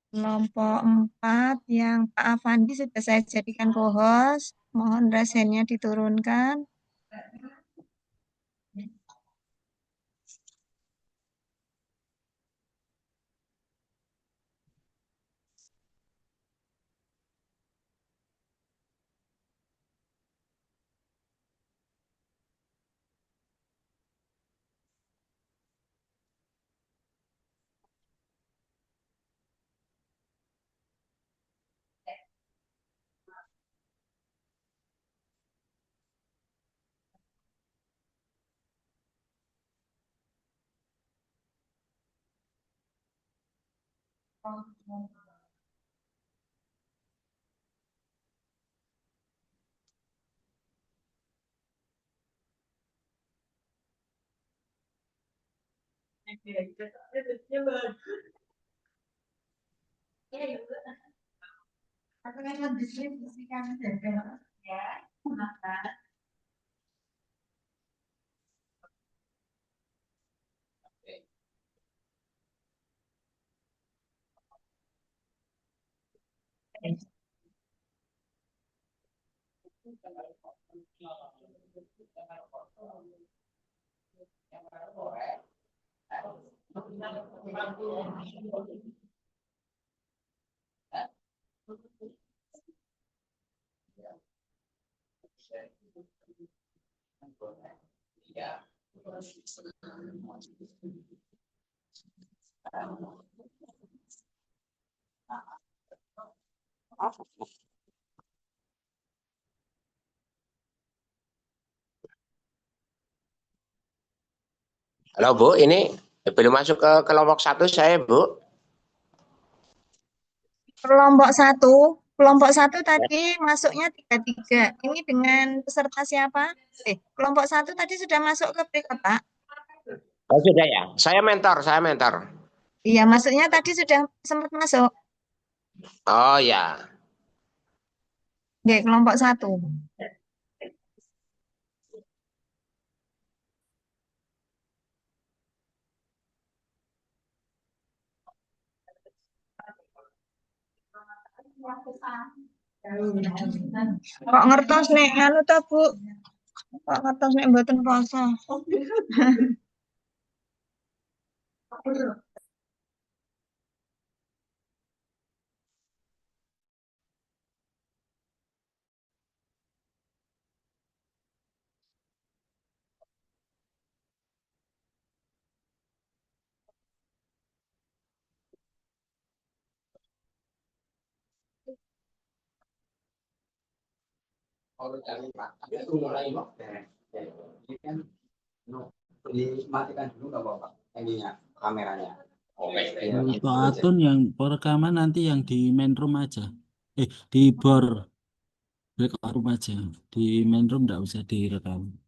Kelompok 4 yang Pak Afandi sudah saya jadikan co-host. Mohon rasennya diturunkan. Halo Bu, ini belum masuk ke kelompok satu saya Bu. Kelompok satu tadi masuknya 33. Ini dengan peserta siapa? Kelompok satu tadi sudah masuk ke berikut, Pak? Oh sudah ya, saya mentor. Iya, masuknya tadi sudah sempat masuk. Oh ya, Oke, kelompok satu. Kok ngertos nek anu ta, Bu? Kok ngertos nek mboten poso? Dimatikan dulu nggak apa-apa ininya kameranya. Untuk Atun yang perekaman nanti yang di main room aja. Di bor breakout room aja. Di main room nggak usah direkam.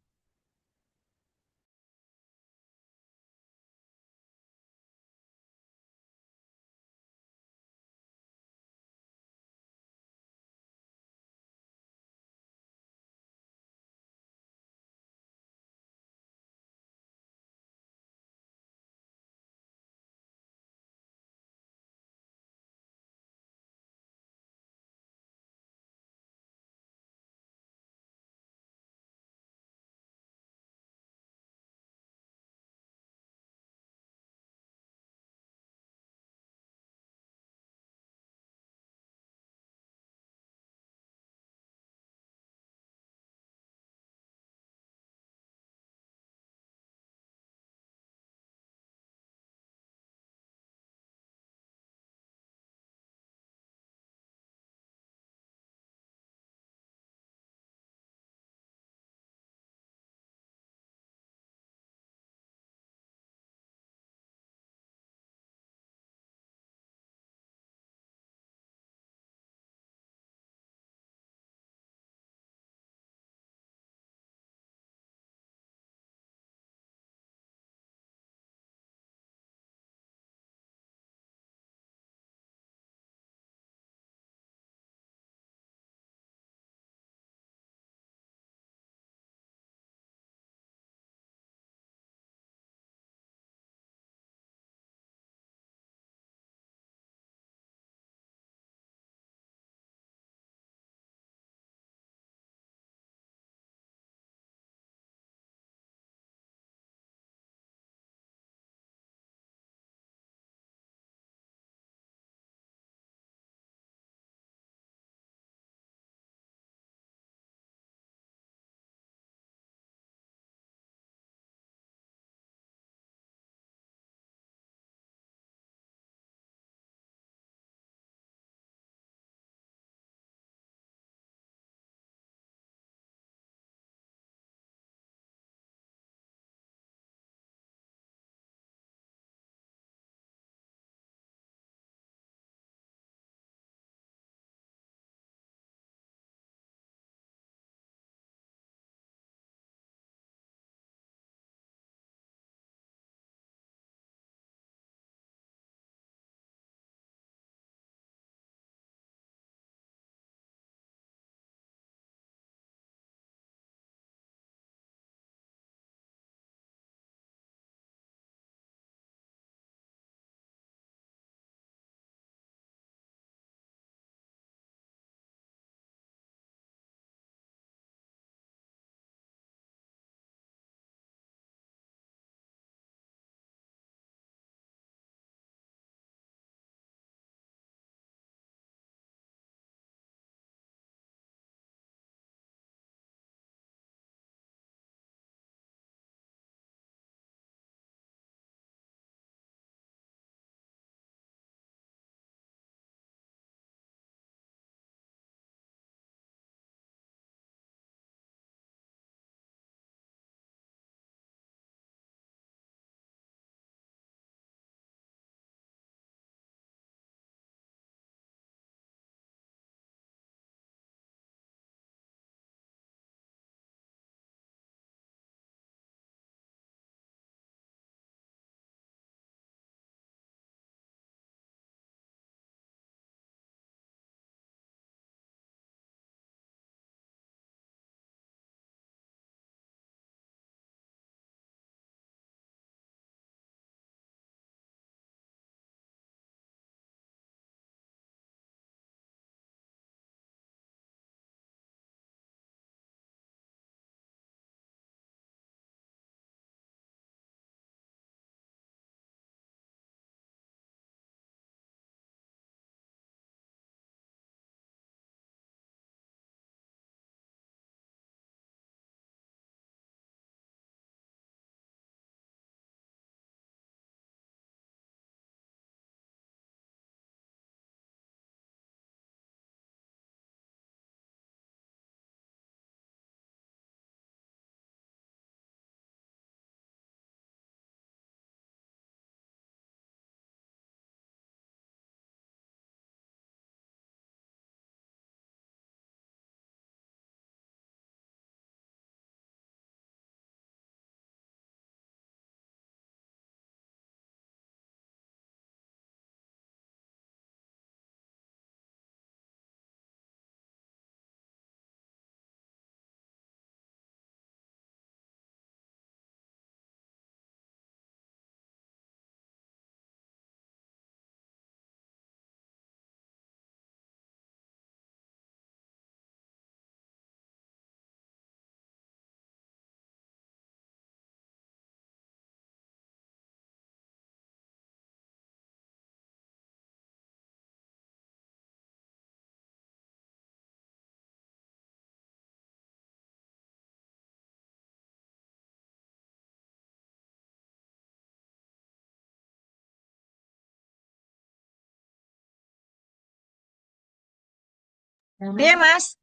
Iya, Mas.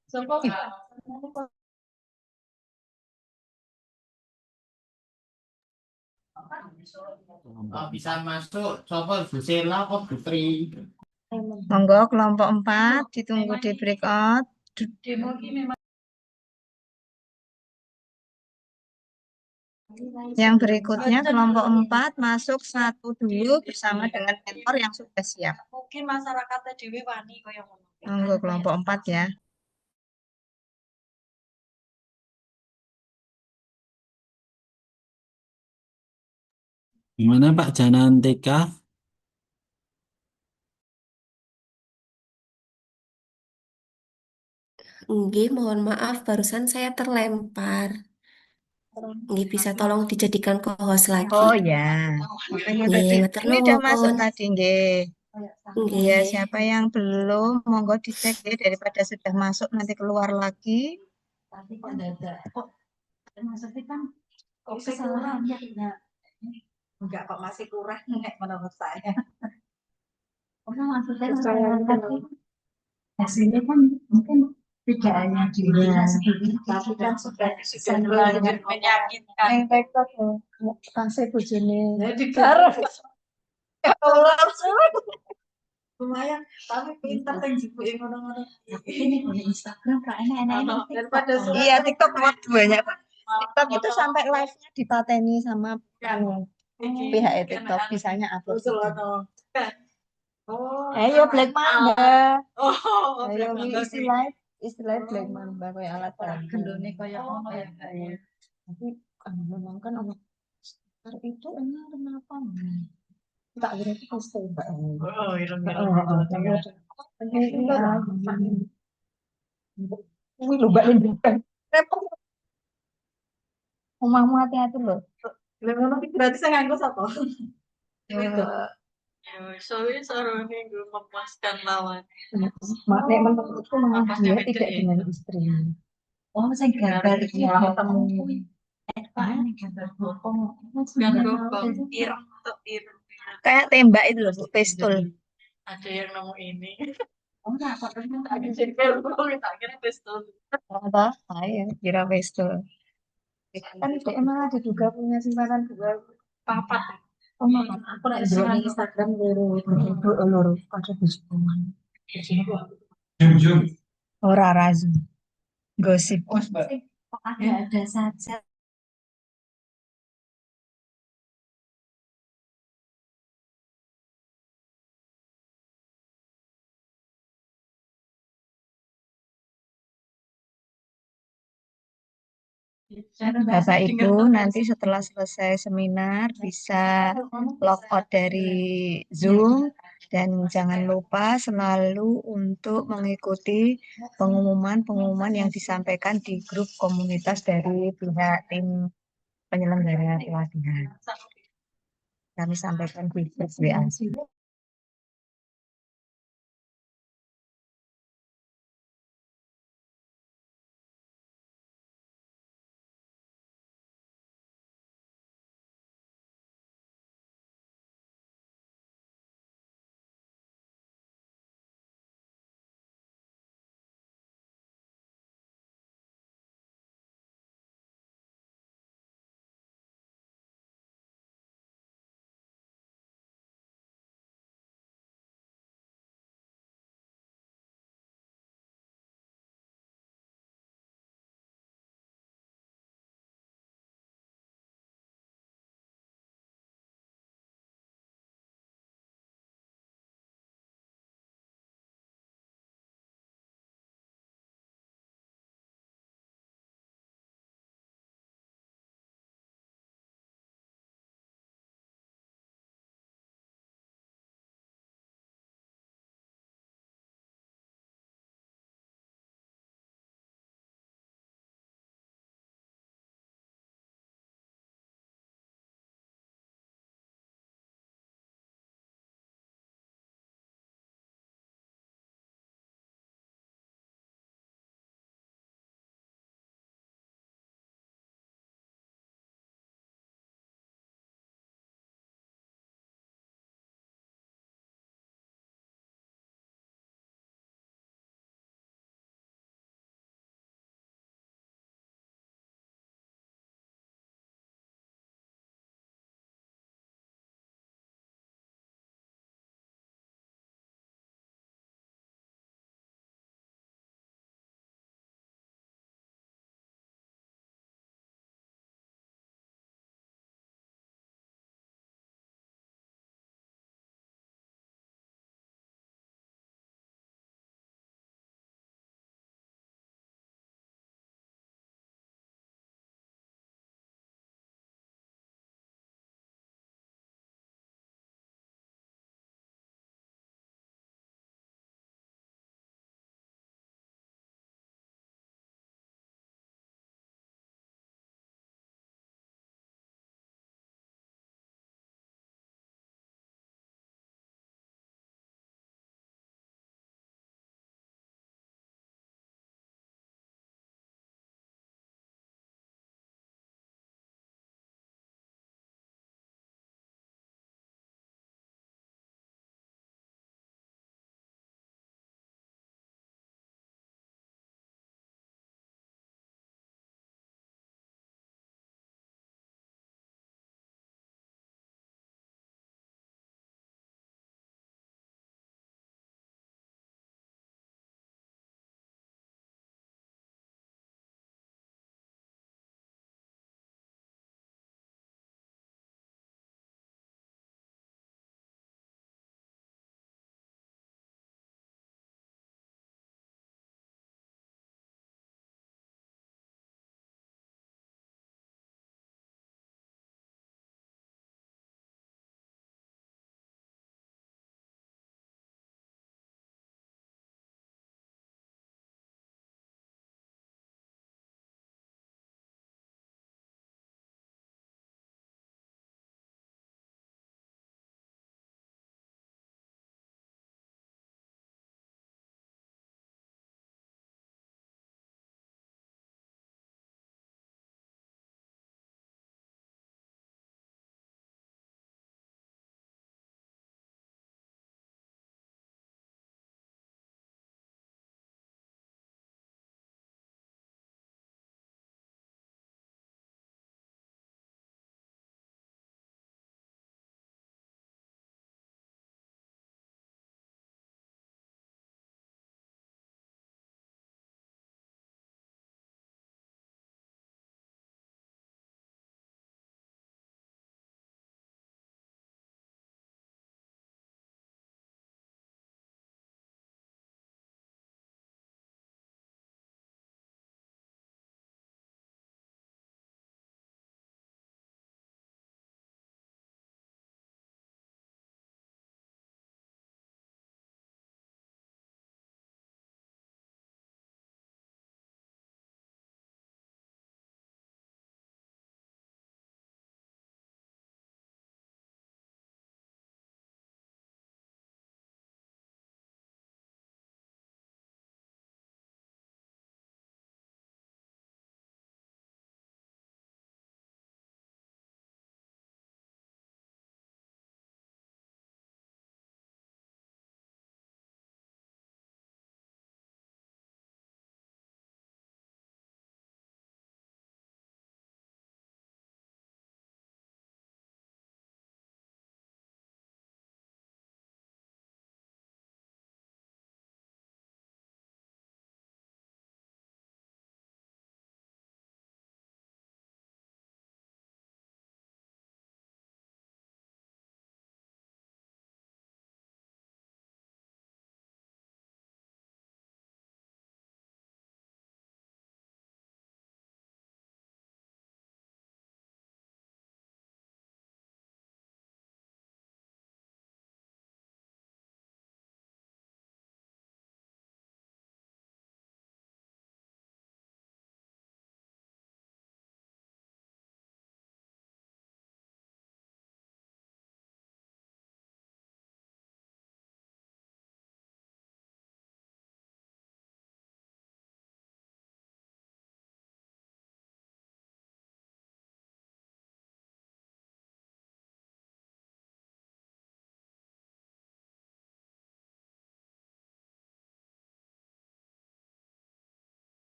Bisa masuk, coba Bu Sela kok Bu Tri. Monggo kelompok 4 ditunggu di breakout. Yang berikutnya kelompok 4 masuk satu dulu bersama dengan mentor yang sudah siap. Mungkin masyarakatnya Dewi wani kaya ngono. Monggo kelompok 4 ya. Gimana Pak Janan TK? Nggih, mohon maaf, barusan saya terlempar. Nggih, bisa tolong dijadikan co-host lagi. Oh ya, makanya Nggih, tadi matur ini udah masuk nuwun. tadi nggih. Ya, Nggih. siapa yang belum, monggo dicek ya daripada sudah masuk nanti keluar lagi. Tapi kok dadak. Kok maksudnya kan kok kesalahan ya enggak kok masih kurang nek menurut saya. Karena maksudnya kesalahan tadi hasilnya kan mungkin tidak hanya di tapi kan sudah menyakitkan. Yang tektok kasih bojone. Jadi garap. Ya Allah. Lumayan, tapi pinter yang jibuke ngono-ngono. Ini di Instagram kok enak-enak daripada Iya, TikTok muat banyak. TikTok itu sampai live-nya dipateni sama pihak TikTok, bisanya upload. Oh, Ayo Black Mamba. oh, Ayo istilah Black Mamba kayak alat bantu. gendone kaya ngono ya Kak ya. Tapi memang kan orang itu enak kenapa? Tak kira itu pasti Mbak. Oh, ireng-ireng. Wih, lu Mbak ini repot. Omahmu hati-hati loh. Lah ngono iki berarti saya nganggo sapa? Ya, soalnya sarone gue memuaskan lawan. Nek menurutku memang dia tidak dengan istrinya. Oh, saya gambar iki ketemu. Pak, ini gambar bokong. Kan bokong, ireng atau ireng. Kayak tembak itu loh, pistol. Ada yang nemu ini. Oh, enggak, kok ternyata Tak kira bokong, tak kira pistol. Apa? Saya kira pistol. Kan dia emang ada juga punya simpanan dua. Papat. oh, maaf, aku lagi di Instagram loro ada hubungan. Ora razu. Gosip. Kok ada saja. Bapak Ibu nanti setelah selesai seminar bisa log out dari Zoom dan jangan lupa selalu untuk mengikuti pengumuman-pengumuman yang disampaikan di grup komunitas dari pihak tim penyelenggara pelatihan. Kami sampaikan di grup WA.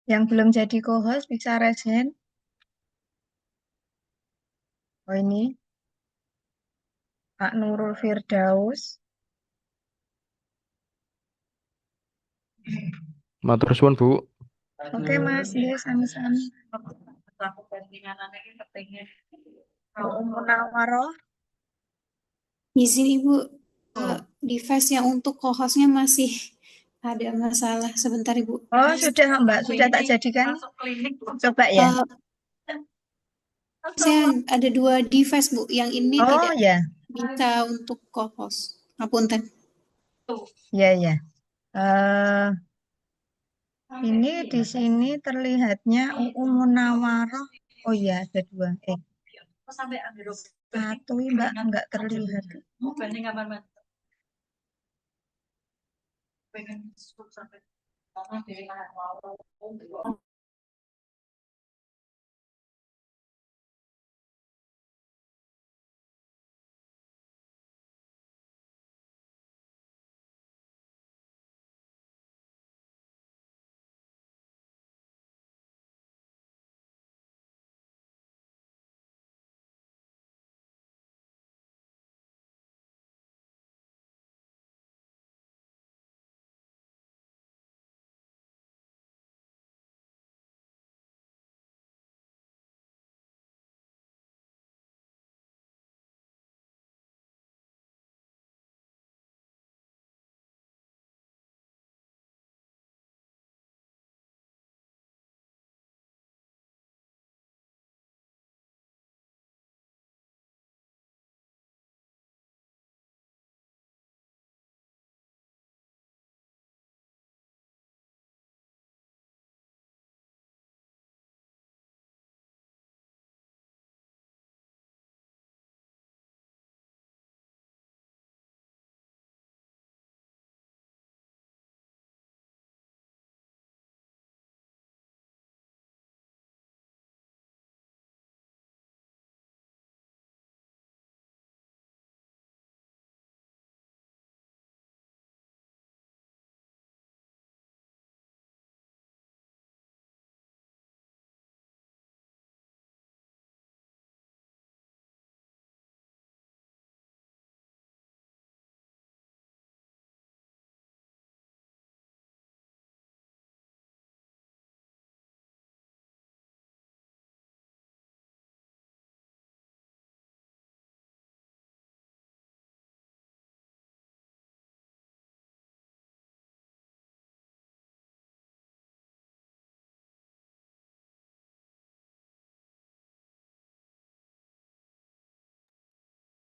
Yang belum jadi co-host bisa raise hand. Oh ini Pak Nurul Firdaus. Matur suwun, Bu. Oke Mas, ya sama-sama. Aku bandingan ini pentingnya. Bu Munawaroh. Izin Ibu, device yang untuk co-hostnya masih ada masalah. Sebentar Ibu. Oh sudah Mbak, sudah tak jadikan. Masuk klinik. Coba ya. Saya ada 2 device Bu, yang ini Oh tidak ya, bisa untuk co-host. Ngapunten. ya ya. Ini di sini terlihatnya UU Munawaroh. Oh ya, ada 2. Sampai ambil Satu Mbak enggak terlihat. banding kamar mandi. Pengen sampai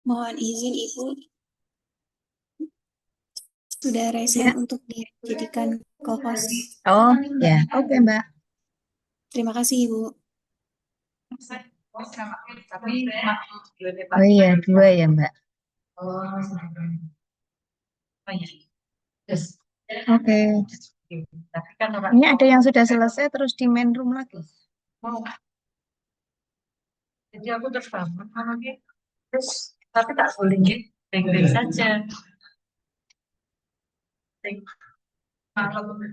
Mohon izin Ibu, sudah raise Ya. hand untuk dijadikan co-host. Oh ya, oke Mbak. Terima kasih Ibu. tapi Oh iya, 2 ya Mbak. oh iya. Oke. Tapi kan orang Ini ada yang sudah selesai terus di main room lagi. mau. Jadi aku terbangun terus tapi tak boleh gitu, baik-baik saja. Malam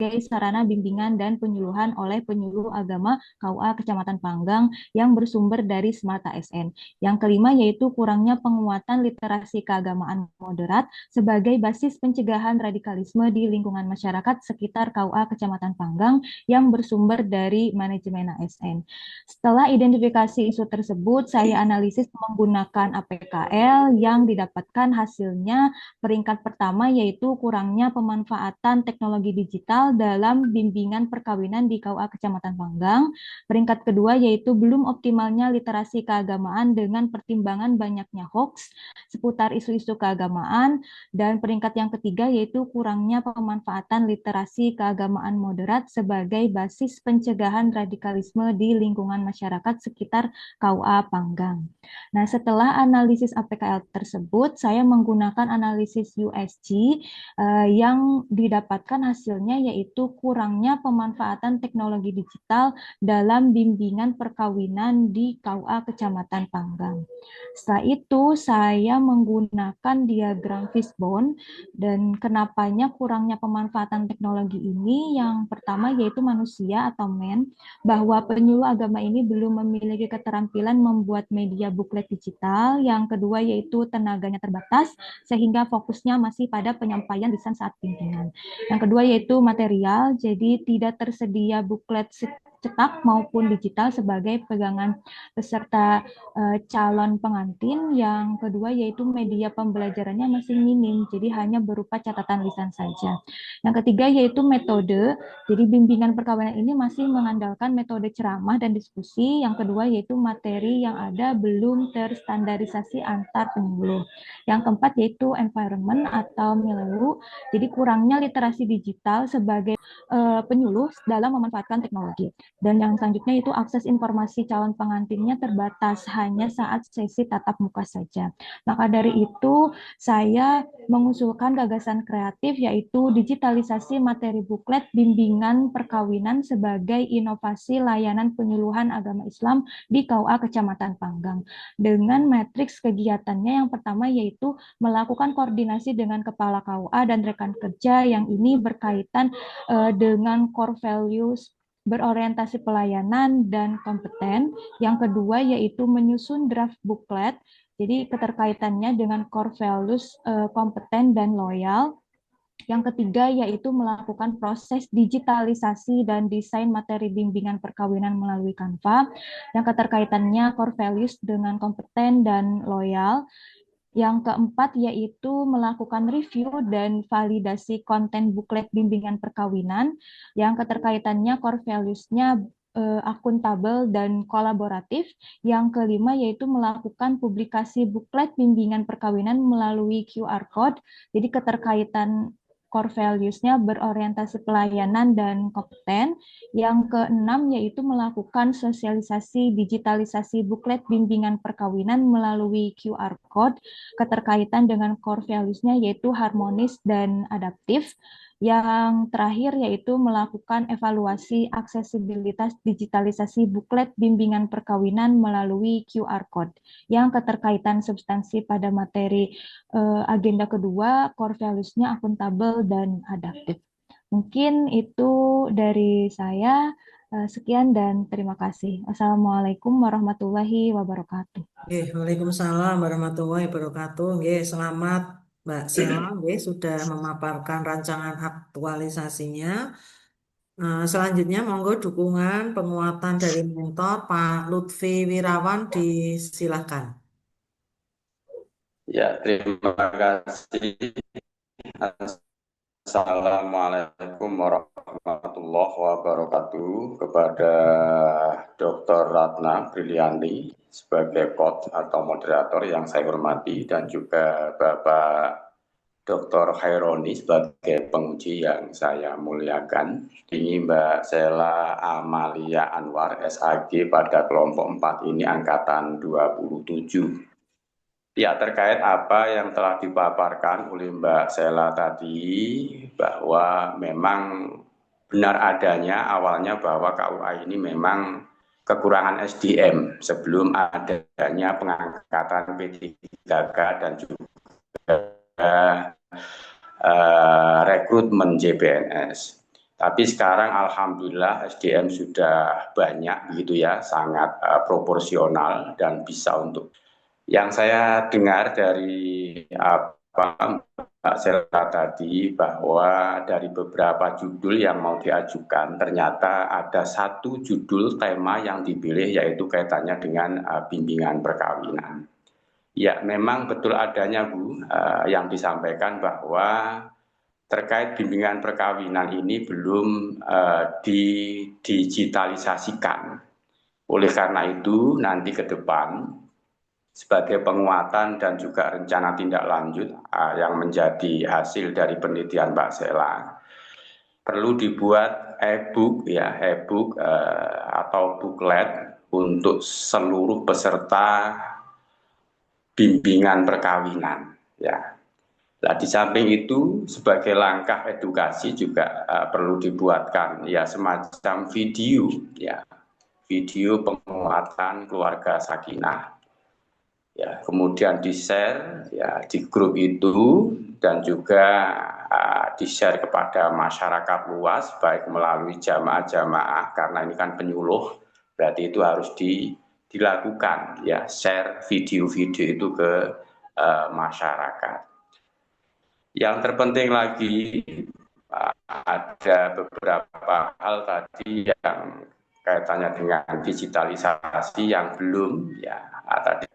sebagai sarana bimbingan dan penyuluhan oleh penyuluh agama KUA Kecamatan Panggang yang bersumber dari Smart ASN. Yang kelima yaitu kurangnya penguatan literasi keagamaan moderat sebagai basis pencegahan radikalisme di lingkungan masyarakat sekitar KUA Kecamatan Panggang yang bersumber dari manajemen ASN. Setelah identifikasi isu tersebut, saya analisis menggunakan APKL yang didapatkan hasilnya peringkat pertama yaitu kurangnya pemanfaatan teknologi digital dalam bimbingan perkawinan di KUA Kecamatan Panggang. Peringkat kedua yaitu belum optimalnya literasi keagamaan dengan pertimbangan banyaknya hoax seputar isu-isu keagamaan. Dan peringkat yang ketiga yaitu kurangnya pemanfaatan literasi keagamaan moderat sebagai basis pencegahan radikalisme di lingkungan masyarakat sekitar KUA Panggang. Nah, setelah analisis APKL tersebut, saya menggunakan analisis USG yang didapatkan hasilnya yaitu kurangnya pemanfaatan teknologi digital dalam bimbingan perkawinan di KUA Kecamatan Panggang. Setelah itu, saya menggunakan diagram fishbone dan kenapanya kurangnya pemanfaatan teknologi ini yang pertama yaitu manusia atau man, bahwa penyuluh agama ini belum memiliki keterampilan membuat media buklet digital. Yang kedua yaitu tenaganya terbatas sehingga fokusnya masih pada penyampaian lisan saat bimbingan. Yang kedua yaitu material, jadi tidak tersedia buklet cetak maupun digital sebagai pegangan peserta calon pengantin. Yang kedua yaitu media pembelajarannya masih minim, jadi hanya berupa catatan lisan saja. Yang ketiga yaitu metode, jadi bimbingan perkawinan ini masih mengandalkan metode ceramah dan diskusi. Yang kedua yaitu materi yang ada belum terstandarisasi antar penyuluh. Yang keempat yaitu environment atau milieu, jadi kurangnya literasi digital sebagai penyuluh dalam memanfaatkan teknologi. Dan yang selanjutnya itu akses informasi calon pengantinnya terbatas hanya saat sesi tatap muka saja. Maka dari itu saya mengusulkan gagasan kreatif yaitu digitalisasi materi buklet bimbingan perkawinan sebagai inovasi layanan penyuluhan agama Islam di KUA Kecamatan Panggang. Dengan matriks kegiatannya yang pertama yaitu melakukan koordinasi dengan kepala KUA dan rekan kerja yang ini berkaitan dengan core values berorientasi pelayanan dan kompeten. Yang kedua yaitu menyusun draft buklet, jadi keterkaitannya dengan core values kompeten dan loyal. Yang ketiga yaitu melakukan proses digitalisasi dan desain materi bimbingan perkawinan melalui Canva, yang keterkaitannya core values dengan kompeten dan loyal. Yang keempat yaitu melakukan review dan validasi konten buklet bimbingan perkawinan yang keterkaitannya core values-nya akuntabel dan kolaboratif. Yang kelima yaitu melakukan publikasi buklet bimbingan perkawinan melalui QR code. Jadi keterkaitan core values-nya berorientasi pelayanan dan kompeten. Yang keenam yaitu melakukan sosialisasi digitalisasi buklet bimbingan perkawinan melalui QR code. Keterkaitan dengan core values-nya yaitu harmonis dan adaptif. Yang terakhir yaitu melakukan evaluasi aksesibilitas digitalisasi buklet bimbingan perkawinan melalui QR code. Yang keterkaitan substansi pada materi agenda kedua, core values-nya akuntabel dan adaptif. Mungkin itu dari saya. Sekian dan terima kasih. Assalamualaikum warahmatullahi wabarakatuh. Waalaikumsalam warahmatullahi wabarakatuh. Selamat Mbak Sela, sudah memaparkan rancangan aktualisasinya. Selanjutnya monggo dukungan penguatan dari mentor Pak Lutfi Wirawan, disilakan. Ya, terima kasih. Assalamualaikum warahmatullahi wabarakatuh. Kepada Dr. Ratna Brilianti sebagai coach atau moderator yang saya hormati, dan juga Bapak Dr. Khaironi sebagai penguji yang saya muliakan. Ini Mbak Sela Amalia Anwar, SAG pada kelompok 4 ini angkatan 27. Ya, terkait apa yang telah dipaparkan oleh Mbak Sela tadi, bahwa memang benar adanya awalnya bahwa KUA ini memang kekurangan SDM sebelum adanya pengangkatan P3K dan juga rekrutmen JPNS. Tapi sekarang alhamdulillah SDM sudah banyak begitu ya, sangat proporsional dan bisa untuk yang saya dengar dari apa Mbak Sela tadi bahwa dari beberapa judul yang mau diajukan ternyata ada satu judul tema yang dipilih yaitu kaitannya dengan bimbingan perkawinan. Ya, memang betul adanya Bu yang disampaikan bahwa terkait bimbingan perkawinan ini belum didigitalisasikan. Oleh karena itu, nanti ke depan sebagai penguatan dan juga rencana tindak lanjut yang menjadi hasil dari penelitian Mbak Sela, perlu dibuat e-book ya, e-book atau booklet untuk seluruh peserta bimbingan perkawinan ya. Nah, di samping itu sebagai langkah edukasi juga perlu dibuatkan ya semacam video ya, video penguatan keluarga sakinah ya, kemudian di-share ya di grup itu dan juga di-share kepada masyarakat luas baik melalui jamaah-jamaah karena ini kan penyuluh berarti itu harus dilakukan ya, share video-video itu ke masyarakat. Yang terpenting lagi ada beberapa hal tadi yang kaitannya dengan digitalisasi yang belum ya tadi.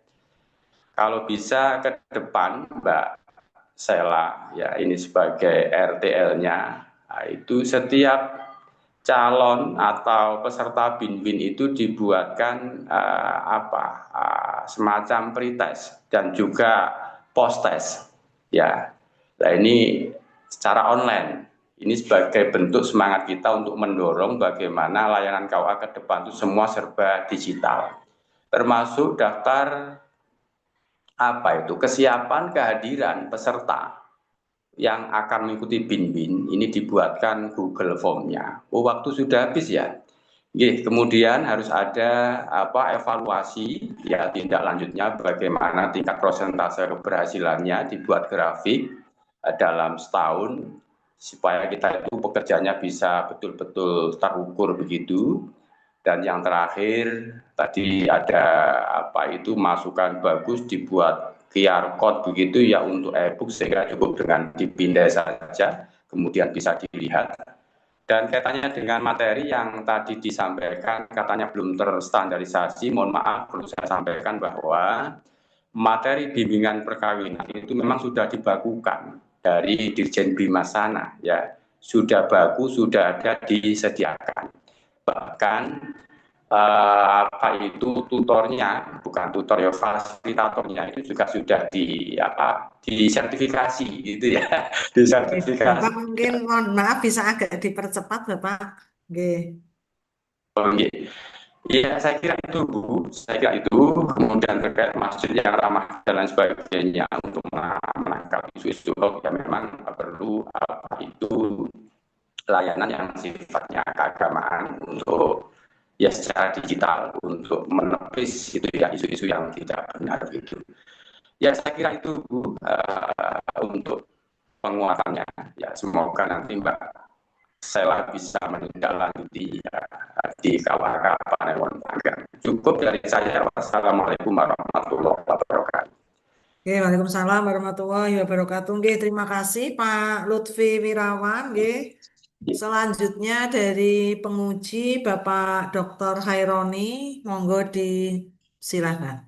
Kalau bisa ke depan Mbak Sela ya ini sebagai RTL-nya itu setiap calon atau peserta BIN-BIN itu dibuatkan semacam pretest dan juga post-test ya. Nah ini secara online, ini sebagai bentuk semangat kita untuk mendorong bagaimana layanan KUA ke depan itu semua serba digital. Termasuk daftar kesiapan kehadiran peserta yang akan mengikuti BIN-BIN, ini dibuatkan Google Form-nya. Waktu sudah habis ya. Kemudian harus ada evaluasi ya tindak lanjutnya bagaimana tingkat persentase keberhasilannya dibuat grafik dalam setahun supaya kita itu pekerjaannya bisa betul-betul terukur begitu. Dan yang terakhir tadi ada masukan bagus dibuat QR code begitu ya untuk e-book sehingga cukup dengan dipindai saja kemudian bisa dilihat. Dan kaitannya dengan materi yang tadi disampaikan katanya belum terstandarisasi, mohon maaf perlu saya sampaikan bahwa materi bimbingan perkawinan itu memang sudah dibakukan dari Dirjen Bimas sana ya, sudah bagus, sudah ada disediakan. Bahkan tutornya, bukan tutor ya, fasilitatornya itu juga sudah disertifikasi gitu ya, disertifikasi. Bapak mungkin mohon maaf bisa agak dipercepat Bapak. Iya, saya kira itu Bu, kemudian terkait masjid yang ramah dan lain sebagainya untuk menangkap isu-isu ya memang perlu layanan yang sifatnya keagamaan untuk ya secara digital untuk menepis itu ya isu-isu yang tidak benar itu. Ya saya kira itu Bu untuk penguatannya ya, semoga nanti Mbak Sela bisa menindaklanjuti di KUA Panewon Panggang. Cukup dari saya. Wassalamualaikum warahmatullahi wabarakatuh. Waalaikumsalam warahmatullahi wabarakatuh. Terima kasih Pak Lutfi Wirawan. Selanjutnya dari penguji Bapak Dr. Haironi, monggo disilakan.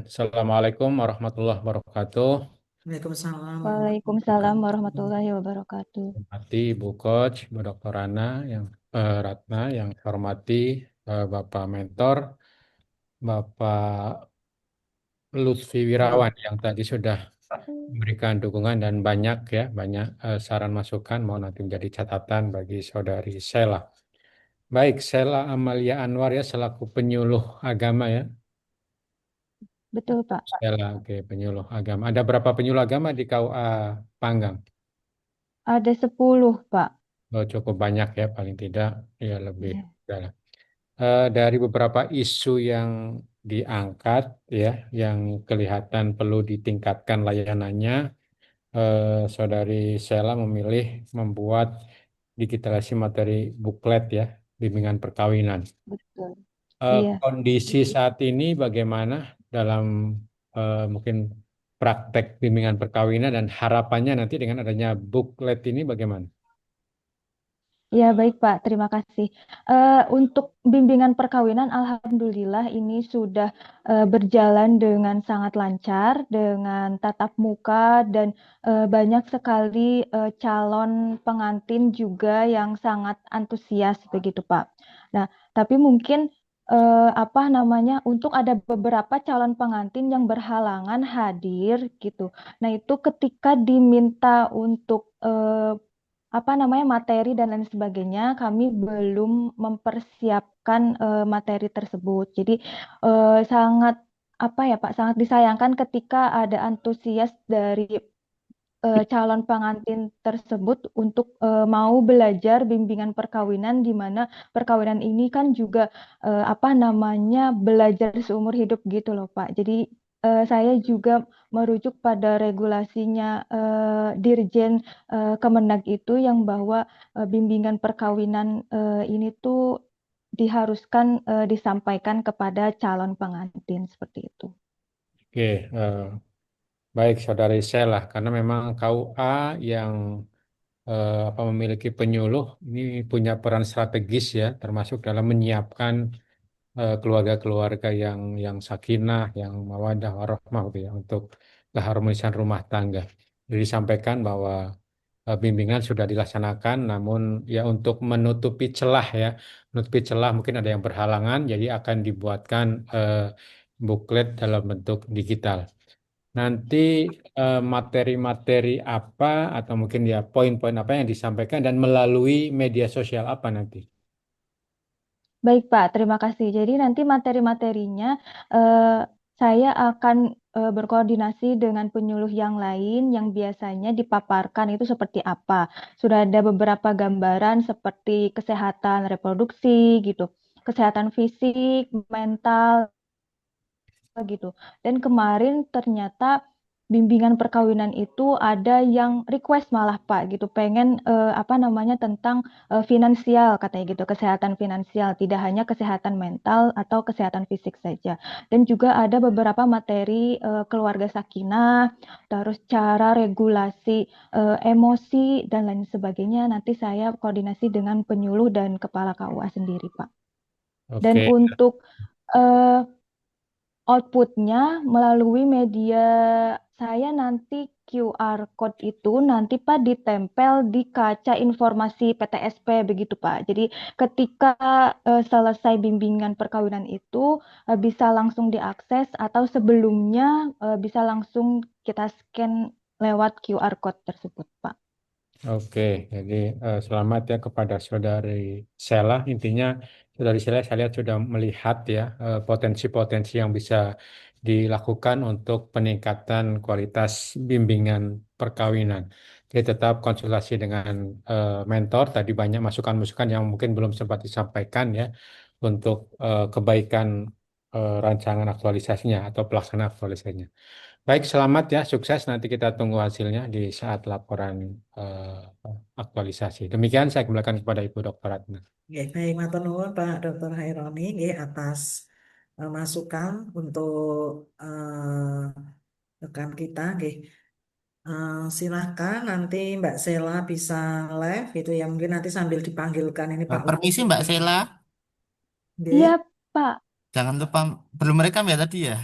Assalamualaikum warahmatullahi wabarakatuh. Waalaikumsalam. Waalaikumsalam warahmatullahi wabarakatuh. Hormati Bu Coach, Bu Dr. Ratna yang hormati Bapak Mentor, Bapak Lutfi Wirawan yang tadi sudah memberikan dukungan dan banyak saran masukan mau nanti menjadi catatan bagi saudari Sela. Baik, Sela Amalia Anwar ya selaku penyuluh agama ya. Betul Pak. Sela, oke, penyuluh agama. Ada berapa penyuluh agama di KUA Panggang? Ada 10 Pak. Oh, cukup banyak ya, paling tidak ya lebih. Dari beberapa isu yang diangkat ya, yang kelihatan perlu ditingkatkan layanannya, saudari Sela memilih membuat digitalisasi materi buklet ya, bimbingan perkawinan. Betul. Eh, Iya. kondisi saat ini bagaimana dalam mungkin praktek bimbingan perkawinan dan harapannya nanti dengan adanya buklet ini bagaimana? Ya, baik Pak, terima kasih. Untuk bimbingan perkawinan, Alhamdulillah ini sudah berjalan dengan sangat lancar, dengan tatap muka dan banyak sekali calon pengantin juga yang sangat antusias begitu Pak. Nah, tapi mungkin apa namanya, untuk ada beberapa calon pengantin yang berhalangan hadir gitu. Nah, itu ketika diminta untuk apa namanya materi dan lain sebagainya, kami belum mempersiapkan materi tersebut. Jadi sangat apa ya Pak, sangat disayangkan ketika ada antusias dari calon pengantin tersebut untuk mau belajar bimbingan perkawinan, di mana perkawinan ini kan juga apa namanya belajar seumur hidup gitu loh Pak. Jadi saya juga merujuk pada regulasinya Dirjen Kemenag itu yang bahwa bimbingan perkawinan ini tuh diharuskan disampaikan kepada calon pengantin seperti itu. Oke, baik Saudari Sheila, karena memang KUA yang apa memiliki penyuluh ini punya peran strategis ya, termasuk dalam menyiapkan keluarga-keluarga yang sakinah, yang mawaddah warahmah gitu ya, untuk keharmonisan rumah tangga. Jadi disampaikan bahwa bimbingan sudah dilaksanakan, namun ya untuk menutupi celah ya, menutupi celah mungkin ada yang berhalangan, jadi akan dibuatkan buklet dalam bentuk digital. Nanti materi-materi apa atau mungkin ya poin-poin apa yang disampaikan dan melalui media sosial apa nanti? Baik Pak, terima kasih. Jadi nanti materi-materinya eh, saya akan berkoordinasi dengan penyuluh yang lain yang biasanya dipaparkan itu seperti apa. Sudah ada beberapa gambaran seperti kesehatan reproduksi gitu, kesehatan fisik, mental gitu. Dan kemarin ternyata bimbingan perkawinan itu ada yang request malah Pak gitu, pengen apa namanya tentang finansial katanya gitu, kesehatan finansial, tidak hanya kesehatan mental atau kesehatan fisik saja. Dan juga ada beberapa materi keluarga sakinah, terus cara regulasi emosi dan lain sebagainya. Nanti saya koordinasi dengan penyuluh dan kepala KUA sendiri Pak. Dan Oke. untuk eh, outputnya melalui media saya nanti QR code itu nanti Pak ditempel di kaca informasi PTSP begitu Pak. Jadi ketika selesai bimbingan perkawinan itu bisa langsung diakses atau sebelumnya bisa langsung kita scan lewat QR code tersebut Pak. Oke, jadi selamat ya kepada Saudari Sheila. Intinya Saudari Sheila saya lihat sudah melihat ya potensi-potensi yang bisa dilakukan untuk peningkatan kualitas bimbingan perkawinan. Jadi tetap konsultasi dengan mentor. Tadi banyak masukan-masukan yang mungkin belum sempat disampaikan ya untuk kebaikan rancangan aktualisasinya atau pelaksanaan aktualisasinya. Baik, selamat ya, sukses. Nanti kita tunggu hasilnya di saat laporan aktualisasi. Demikian saya kembalikan kepada Ibu Dr. Ratna. Nggih, baik, matur nuwun Pak Dr. Haironi nggih atas masukan untuk rekan kita nggih. Silahkan nanti Mbak Sela bisa live gitu ya, mungkin nanti sambil dipanggilkan ini Pak Permisi Lutfi. Mbak Sheila, Nggih, Iya Pak. jangan lupa belum merekam ya tadi ya.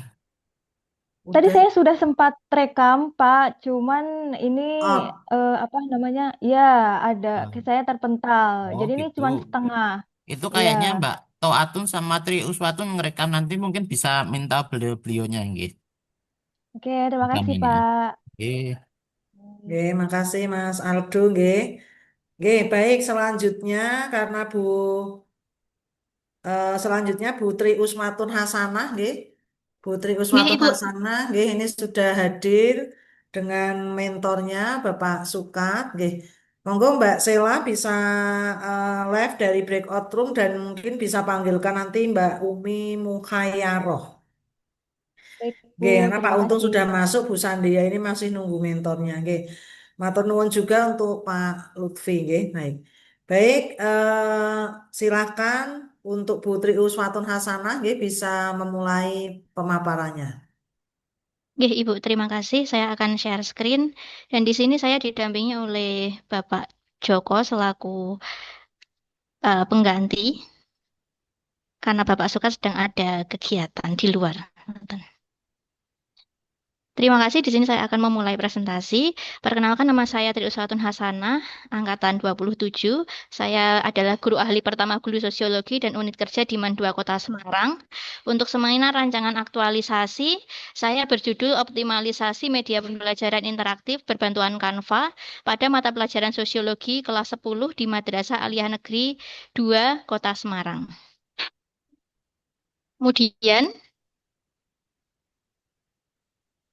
Tadi udah. saya sudah sempat rekam, Pak. Cuman ini Oh, apa namanya? Ya, ada saya terpental. Oh Jadi ini gitu. cuma setengah. Itu Iya. kayaknya Mbak Toatun sama Tri Uswatun ngerekam nanti mungkin bisa minta beliau-beliaunya gitu. Oke, terima kasih, Rekamin ya. Pak. Oke. nggih, makasih Mas Aldo nggih. Nggih, baik selanjutnya karena selanjutnya Bu Tri Usmatun Hasanah nggih. Bu Tri Nih, Usmatun Ibu. Hasanah nggih ini sudah hadir dengan mentornya Bapak Sukat nggih. Monggo Mbak Sela bisa live dari breakout room dan mungkin bisa panggilkan nanti Mbak Umi Mukhayaroh. Baik, Bu. Nggih, karena Pak Terima Untung kasih. sudah masuk, Bu Sandia ini masih nunggu mentornya. Nggih. Matur nuwun juga untuk Pak Lutfi nggih. Baik. Baik, silakan untuk Bu Triuswatun Hasanah, nggih, bisa memulai pemaparannya. Nggih, Ibu, terima kasih. Saya akan share screen dan di sini saya didampingi oleh Bapak Joko selaku pengganti karena Bapak Sukat sedang ada kegiatan di luar. Terima kasih. Di sini saya akan memulai presentasi. Perkenalkan, nama saya Triuswatun Hasanah, angkatan 27. Saya adalah guru ahli pertama guru sosiologi dan unit kerja di MAN 2 Kota Semarang. Untuk seminar rancangan aktualisasi, saya berjudul Optimalisasi Media Pembelajaran Interaktif Berbantuan Canva pada mata pelajaran sosiologi kelas 10 di Madrasah Aliyah Negeri 2 Kota Semarang. Kemudian,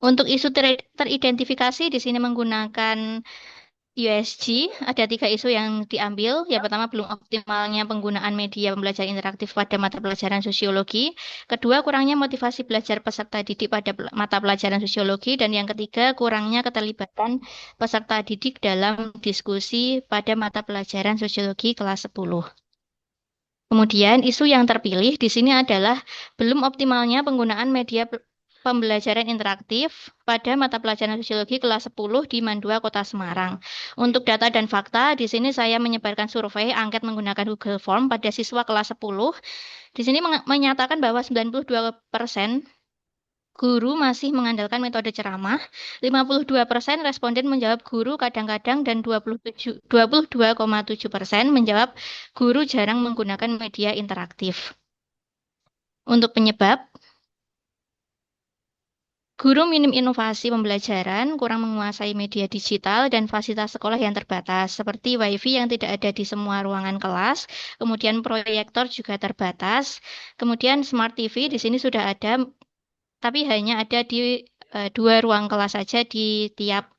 untuk isu teridentifikasi di sini menggunakan USG, ada 3 isu yang diambil. Yang pertama, belum optimalnya penggunaan media pembelajaran interaktif pada mata pelajaran sosiologi. Kedua, kurangnya motivasi belajar peserta didik pada mata pelajaran sosiologi. Dan yang ketiga, kurangnya keterlibatan peserta didik dalam diskusi pada mata pelajaran sosiologi kelas 10. Kemudian, isu yang terpilih di sini adalah belum optimalnya penggunaan media pembelajaran interaktif pada mata pelajaran sosiologi kelas 10 di MAN 2 Kota Semarang. Untuk data dan fakta, di sini saya menyebarkan survei angket menggunakan Google Form pada siswa kelas 10. Di sini menyatakan bahwa 92% guru masih mengandalkan metode ceramah, 52% responden menjawab guru kadang-kadang, dan 22,7% menjawab guru jarang menggunakan media interaktif. Untuk penyebab, guru minim inovasi pembelajaran, kurang menguasai media digital, dan fasilitas sekolah yang terbatas, seperti WiFi yang tidak ada di semua ruangan kelas, kemudian proyektor juga terbatas, kemudian Smart TV di sini sudah ada, tapi hanya ada di 2 ruang kelas saja di tiap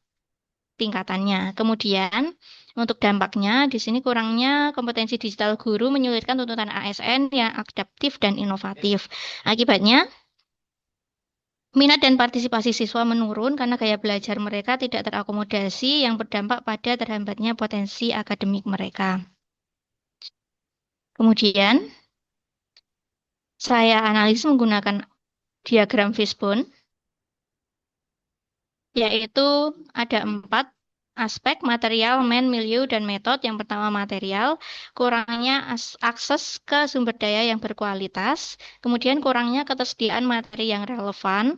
tingkatannya. Kemudian, untuk dampaknya, di sini kurangnya kompetensi digital guru menyulitkan tuntutan ASN yang adaptif dan inovatif. Akibatnya, minat dan partisipasi siswa menurun karena gaya belajar mereka tidak terakomodasi yang berdampak pada terhambatnya potensi akademik mereka. Kemudian, saya analisis menggunakan diagram fishbone, yaitu ada 4 aspek: material, milieu, dan metode. Yang pertama material, kurangnya akses ke sumber daya yang berkualitas, kemudian kurangnya ketersediaan materi yang relevan.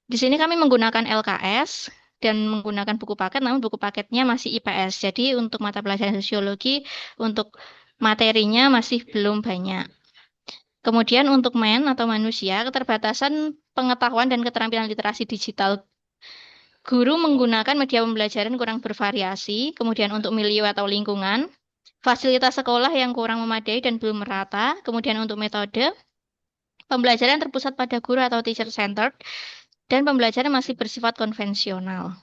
Di sini kami menggunakan LKS dan menggunakan buku paket, namun buku paketnya masih IPS. Jadi untuk mata pelajaran sosiologi, untuk materinya masih belum banyak. Kemudian untuk atau manusia, keterbatasan pengetahuan dan keterampilan literasi digital. Guru menggunakan media pembelajaran kurang bervariasi. Kemudian untuk milieu atau lingkungan, fasilitas sekolah yang kurang memadai dan belum merata. Kemudian untuk metode, pembelajaran terpusat pada guru atau teacher-centered, dan pembelajaran masih bersifat konvensional.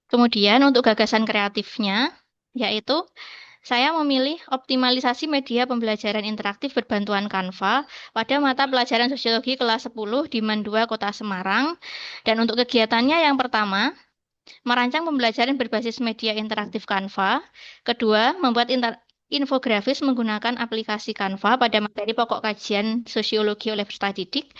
Kemudian untuk gagasan kreatifnya, yaitu saya memilih optimalisasi media pembelajaran interaktif berbantuan Canva pada mata pelajaran sosiologi kelas 10 di MAN 2 Kota Semarang. Dan untuk kegiatannya yang pertama, merancang pembelajaran berbasis media interaktif Canva. Kedua, membuat infografis menggunakan aplikasi Canva pada materi pokok kajian sosiologi oleh peserta didik.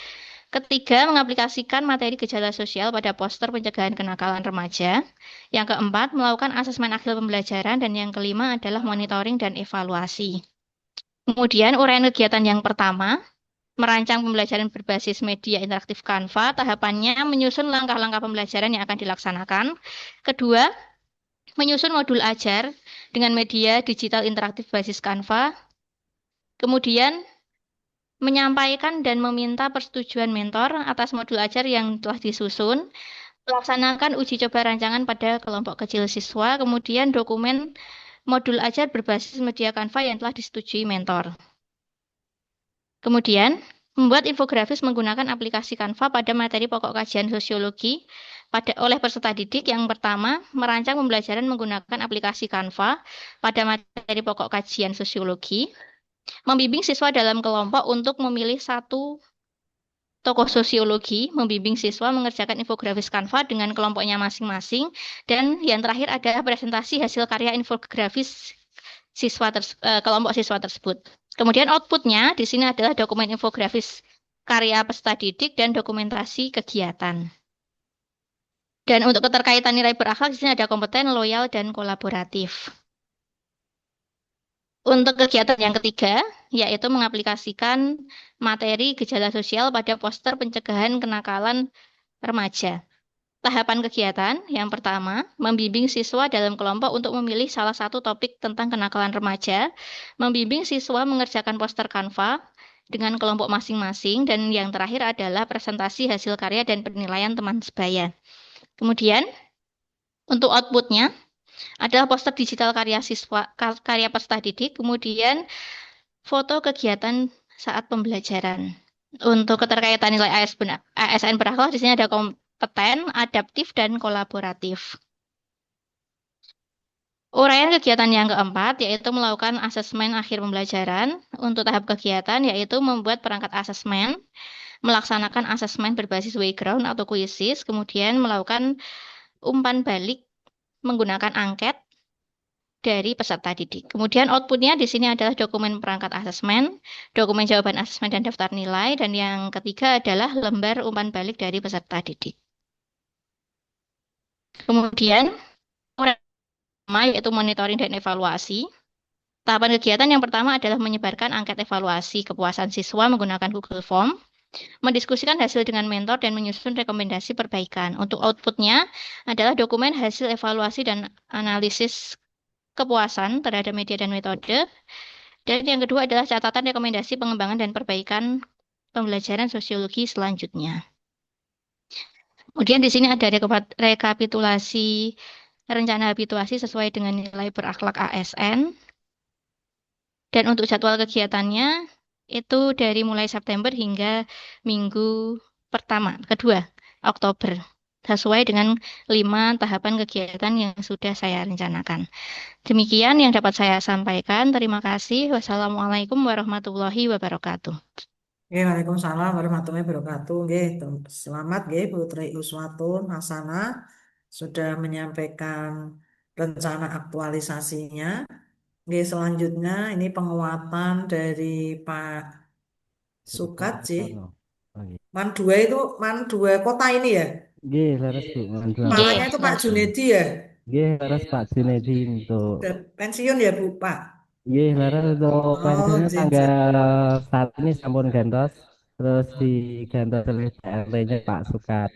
Ketiga, mengaplikasikan materi gejala sosial pada poster pencegahan kenakalan remaja. Yang keempat, melakukan asesmen akhir pembelajaran. Dan yang kelima adalah monitoring dan evaluasi. Kemudian, uraian kegiatan yang pertama, merancang pembelajaran berbasis media interaktif Canva. Tahapannya menyusun langkah-langkah pembelajaran yang akan dilaksanakan. Kedua, menyusun modul ajar dengan media digital interaktif basis Canva. Kemudian, menyampaikan dan meminta persetujuan mentor atas modul ajar yang telah disusun, melaksanakan uji coba rancangan pada kelompok kecil siswa, kemudian dokumen modul ajar berbasis media Canva yang telah disetujui mentor. Kemudian, membuat infografis menggunakan aplikasi Canva pada materi pokok kajian sosiologi oleh peserta didik. Yang pertama, merancang pembelajaran menggunakan aplikasi Canva pada materi pokok kajian sosiologi. Membimbing siswa dalam kelompok untuk memilih satu tokoh sosiologi membimbing siswa mengerjakan infografis Canva dengan kelompoknya masing-masing. Dan yang terakhir adalah presentasi hasil karya infografis kelompok siswa tersebut. Kemudian outputnya di sini adalah dokumen infografis karya peserta didik dan dokumentasi kegiatan. Dan untuk keterkaitan nilai berakhlak di sini ada kompeten, loyal, dan kolaboratif. Untuk kegiatan yang ketiga, yaitu mengaplikasikan materi gejala sosial pada poster pencegahan kenakalan remaja. Tahapan kegiatan yang pertama, membimbing siswa dalam kelompok untuk memilih salah satu topik tentang kenakalan remaja, membimbing siswa mengerjakan poster Canva dengan kelompok masing-masing, dan yang terakhir adalah presentasi hasil karya dan penilaian teman sebaya. Kemudian, untuk outputnya adalah poster digital karya peserta didik, kemudian foto kegiatan saat pembelajaran. Untuk keterkaitan nilai ASN berakhlak di sini ada kompeten, adaptif, dan kolaboratif. Uraian kegiatan yang keempat yaitu melakukan asesmen akhir pembelajaran. Untuk tahap kegiatan yaitu membuat perangkat asesmen, melaksanakan asesmen berbasis Wayground atau kuisis, kemudian melakukan umpan balik menggunakan angket dari peserta didik. Kemudian outputnya di sini adalah dokumen perangkat asesmen, dokumen jawaban asesmen dan daftar nilai, dan yang ketiga adalah lembar umpan balik dari peserta didik. Kemudian pertama yaitu monitoring dan evaluasi. Tahapan kegiatan yang pertama adalah menyebarkan angket evaluasi kepuasan siswa menggunakan Google Form, mendiskusikan hasil dengan mentor dan menyusun rekomendasi perbaikan. Untuk outputnya adalah dokumen hasil evaluasi dan analisis kepuasan terhadap media dan metode. Dan yang kedua adalah catatan rekomendasi pengembangan dan perbaikan pembelajaran sosiologi selanjutnya. Kemudian di sini ada rekapitulasi rencana habituasi sesuai dengan nilai berakhlak ASN. Dan untuk jadwal kegiatannya itu dari mulai September hingga minggu kedua Oktober. Sesuai dengan 5 tahapan kegiatan yang sudah saya rencanakan. Demikian yang dapat saya sampaikan. Terima kasih. Wassalamualaikum warahmatullahi wabarakatuh. Waalaikumsalam warahmatullahi wabarakatuh. Nggih, selamat nggih Putri Uswatun Hasanah sudah menyampaikan rencana aktualisasinya. Nggih, selanjutnya ini penguatan dari Pak Sukat sih. Man 2 itu Man 2 kota ini ya? Nggih, leres Bu. Kepalanya itu Pak Junedi ya? Nggih, leres Pak Junedi untuk Udah pensiun ya Bu Pak? nggih, leres untuk pensiunnya jin. tanggal saat ini sampun gantos, terus digantos oleh PLT-nya Pak Sukat.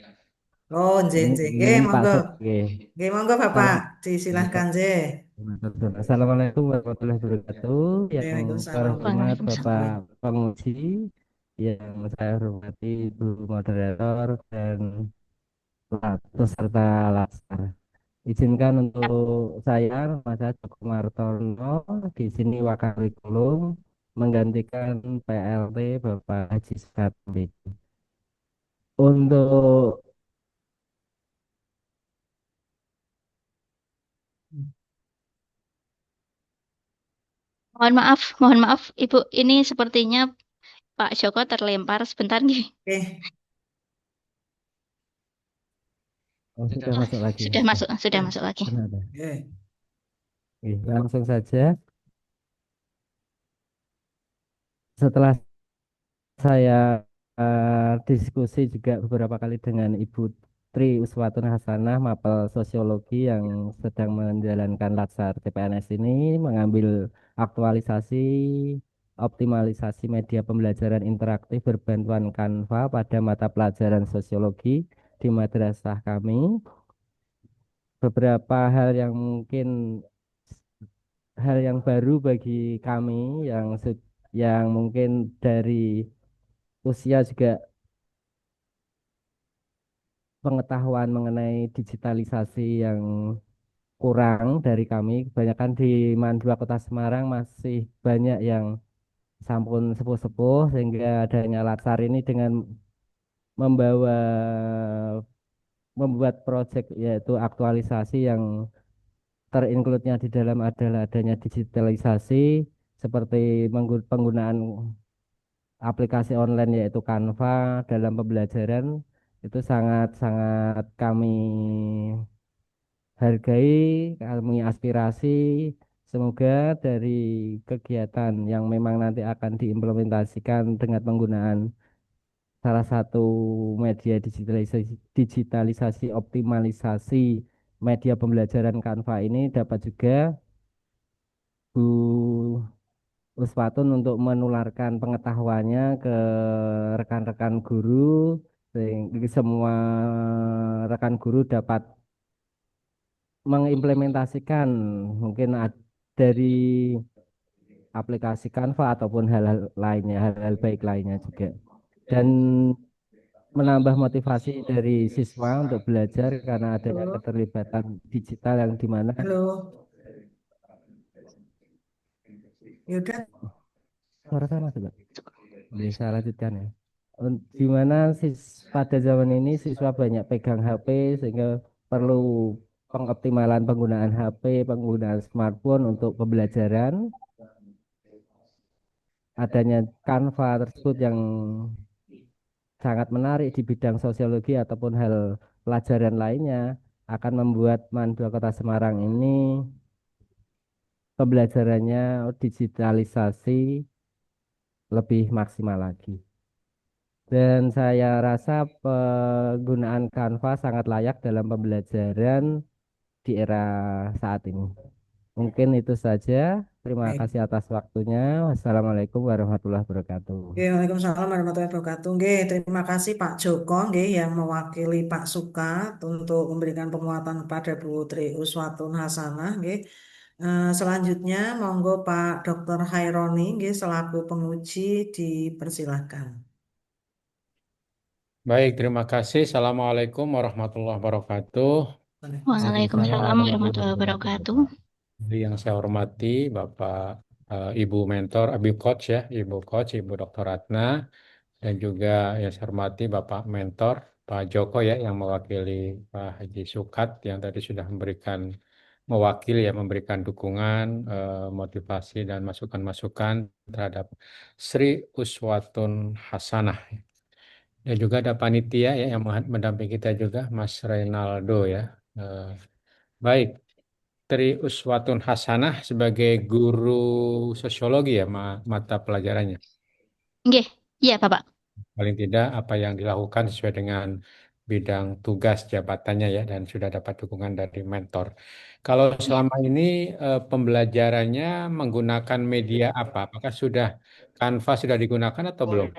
Oh, nggih. Ini Pak Monggo. Sukat, nggih. Nggih, monggo Bapak, disilahkan nggih. Assalamualaikum warahmatullahi wabarakatuh. Yang Waalaikumsalam. terhormat Bapak penguji, yang saya hormati Ibu moderator dan peserta laskar. Izinkan untuk saya, Mas Joko Martono, di sini Wakarikulum menggantikan PLT Bapak Haji Skatbi. Untuk Mohon maaf, Ibu. Ini sepertinya Pak Joko terlempar sebentar nih. Oke. sudah masuk lagi. Sudah masuk lagi. Langsung saja. Setelah saya diskusi juga beberapa kali dengan Ibu Tri Uswatun Hasanah, Mapel Sosiologi yang sedang menjalankan latsar CPNS ini, mengambil aktualisasi optimalisasi media pembelajaran interaktif berbantuan Canva pada mata pelajaran sosiologi di madrasah kami. Beberapa hal yang mungkin hal yang baru bagi kami yang mungkin dari usia juga pengetahuan mengenai digitalisasi yang kurang dari kami. Kebanyakan di Mandua Kota Semarang masih banyak yang sampun sepuh-sepuh, sehingga adanya latsar ini dengan membuat proyek yaitu aktualisasi yang terinclude-nya di dalam adalah adanya digitalisasi seperti penggunaan aplikasi online yaitu Canva dalam pembelajaran itu sangat-sangat kami hargai, kami aspirasi. Semoga dari kegiatan yang memang nanti akan diimplementasikan dengan penggunaan salah satu media digitalisasi optimalisasi media pembelajaran Canva ini dapat juga Bu Uswatun untuk menularkan pengetahuannya ke rekan-rekan guru sehingga semua rekan guru dapat mengimplementasikan mungkin dari aplikasi Canva ataupun hal-hal lainnya, hal-hal baik lainnya juga. Dan menambah motivasi dari siswa untuk belajar karena adanya keterlibatan digital yang dimana Halo, yaudah. suara saya masuk Pak? Bisa lanjutkan ya. Di mana pada zaman ini siswa banyak pegang HP sehingga perlu pengoptimalan penggunaan HP, penggunaan smartphone untuk pembelajaran. Adanya Canva tersebut yang sangat menarik di bidang sosiologi ataupun hal pelajaran lainnya akan membuat MAN 2 Kota Semarang ini pembelajarannya digitalisasi lebih maksimal lagi. Dan saya rasa penggunaan Canva sangat layak dalam pembelajaran di era saat ini. Mungkin itu saja. Terima Baik. kasih atas waktunya. Wassalamualaikum warahmatullahi wabarakatuh. Oke, Waalaikumsalam warahmatullahi wabarakatuh. Oke, terima kasih Pak Joko nggih, yang mewakili Pak Sukat untuk memberikan penguatan kepada Bu Tri Uswatun Hasanah nggih. Selanjutnya monggo Pak Dr. Haironi nggih, selaku penguji dipersilahkan. Baik, terima kasih. Assalamualaikum warahmatullahi wabarakatuh. Waalaikumsalam warahmatullahi wabarakatuh. Jadi yang saya hormati Bapak Ibu Mentor, Ibu Coach ya, Ibu Coach, Ibu Dr. Ratna, dan juga yang saya hormati Bapak Mentor, Pak Joko ya, yang mewakili Pak Haji Sukat yang tadi sudah mewakili ya, memberikan dukungan, motivasi dan masukan-masukan terhadap Sri Uswatun Hasanah. Dan juga ada panitia ya yang mendampingi kita juga, Mas Reynaldo ya. Baik. Tri Uswatun Hasanah sebagai guru sosiologi ya mata pelajarannya. Nggih, iya Bapak. Paling tidak apa yang dilakukan sesuai dengan bidang tugas jabatannya ya dan sudah dapat dukungan dari mentor. Kalau selama ini pembelajarannya menggunakan media apa? Apakah Canva sudah digunakan atau belum?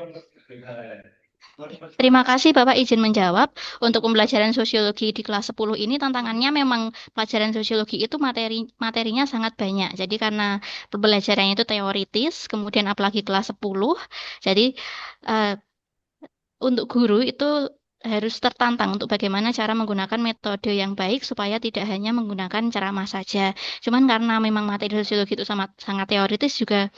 Terima kasih Bapak izin menjawab. Untuk pembelajaran sosiologi di kelas 10 ini tantangannya memang pelajaran sosiologi itu materinya sangat banyak. Jadi karena pembelajarannya itu teoritis, kemudian apalagi kelas 10, jadi untuk guru itu harus tertantang untuk bagaimana cara menggunakan metode yang baik supaya tidak hanya menggunakan ceramah saja. Cuman karena memang materi sosiologi itu sangat teoritis juga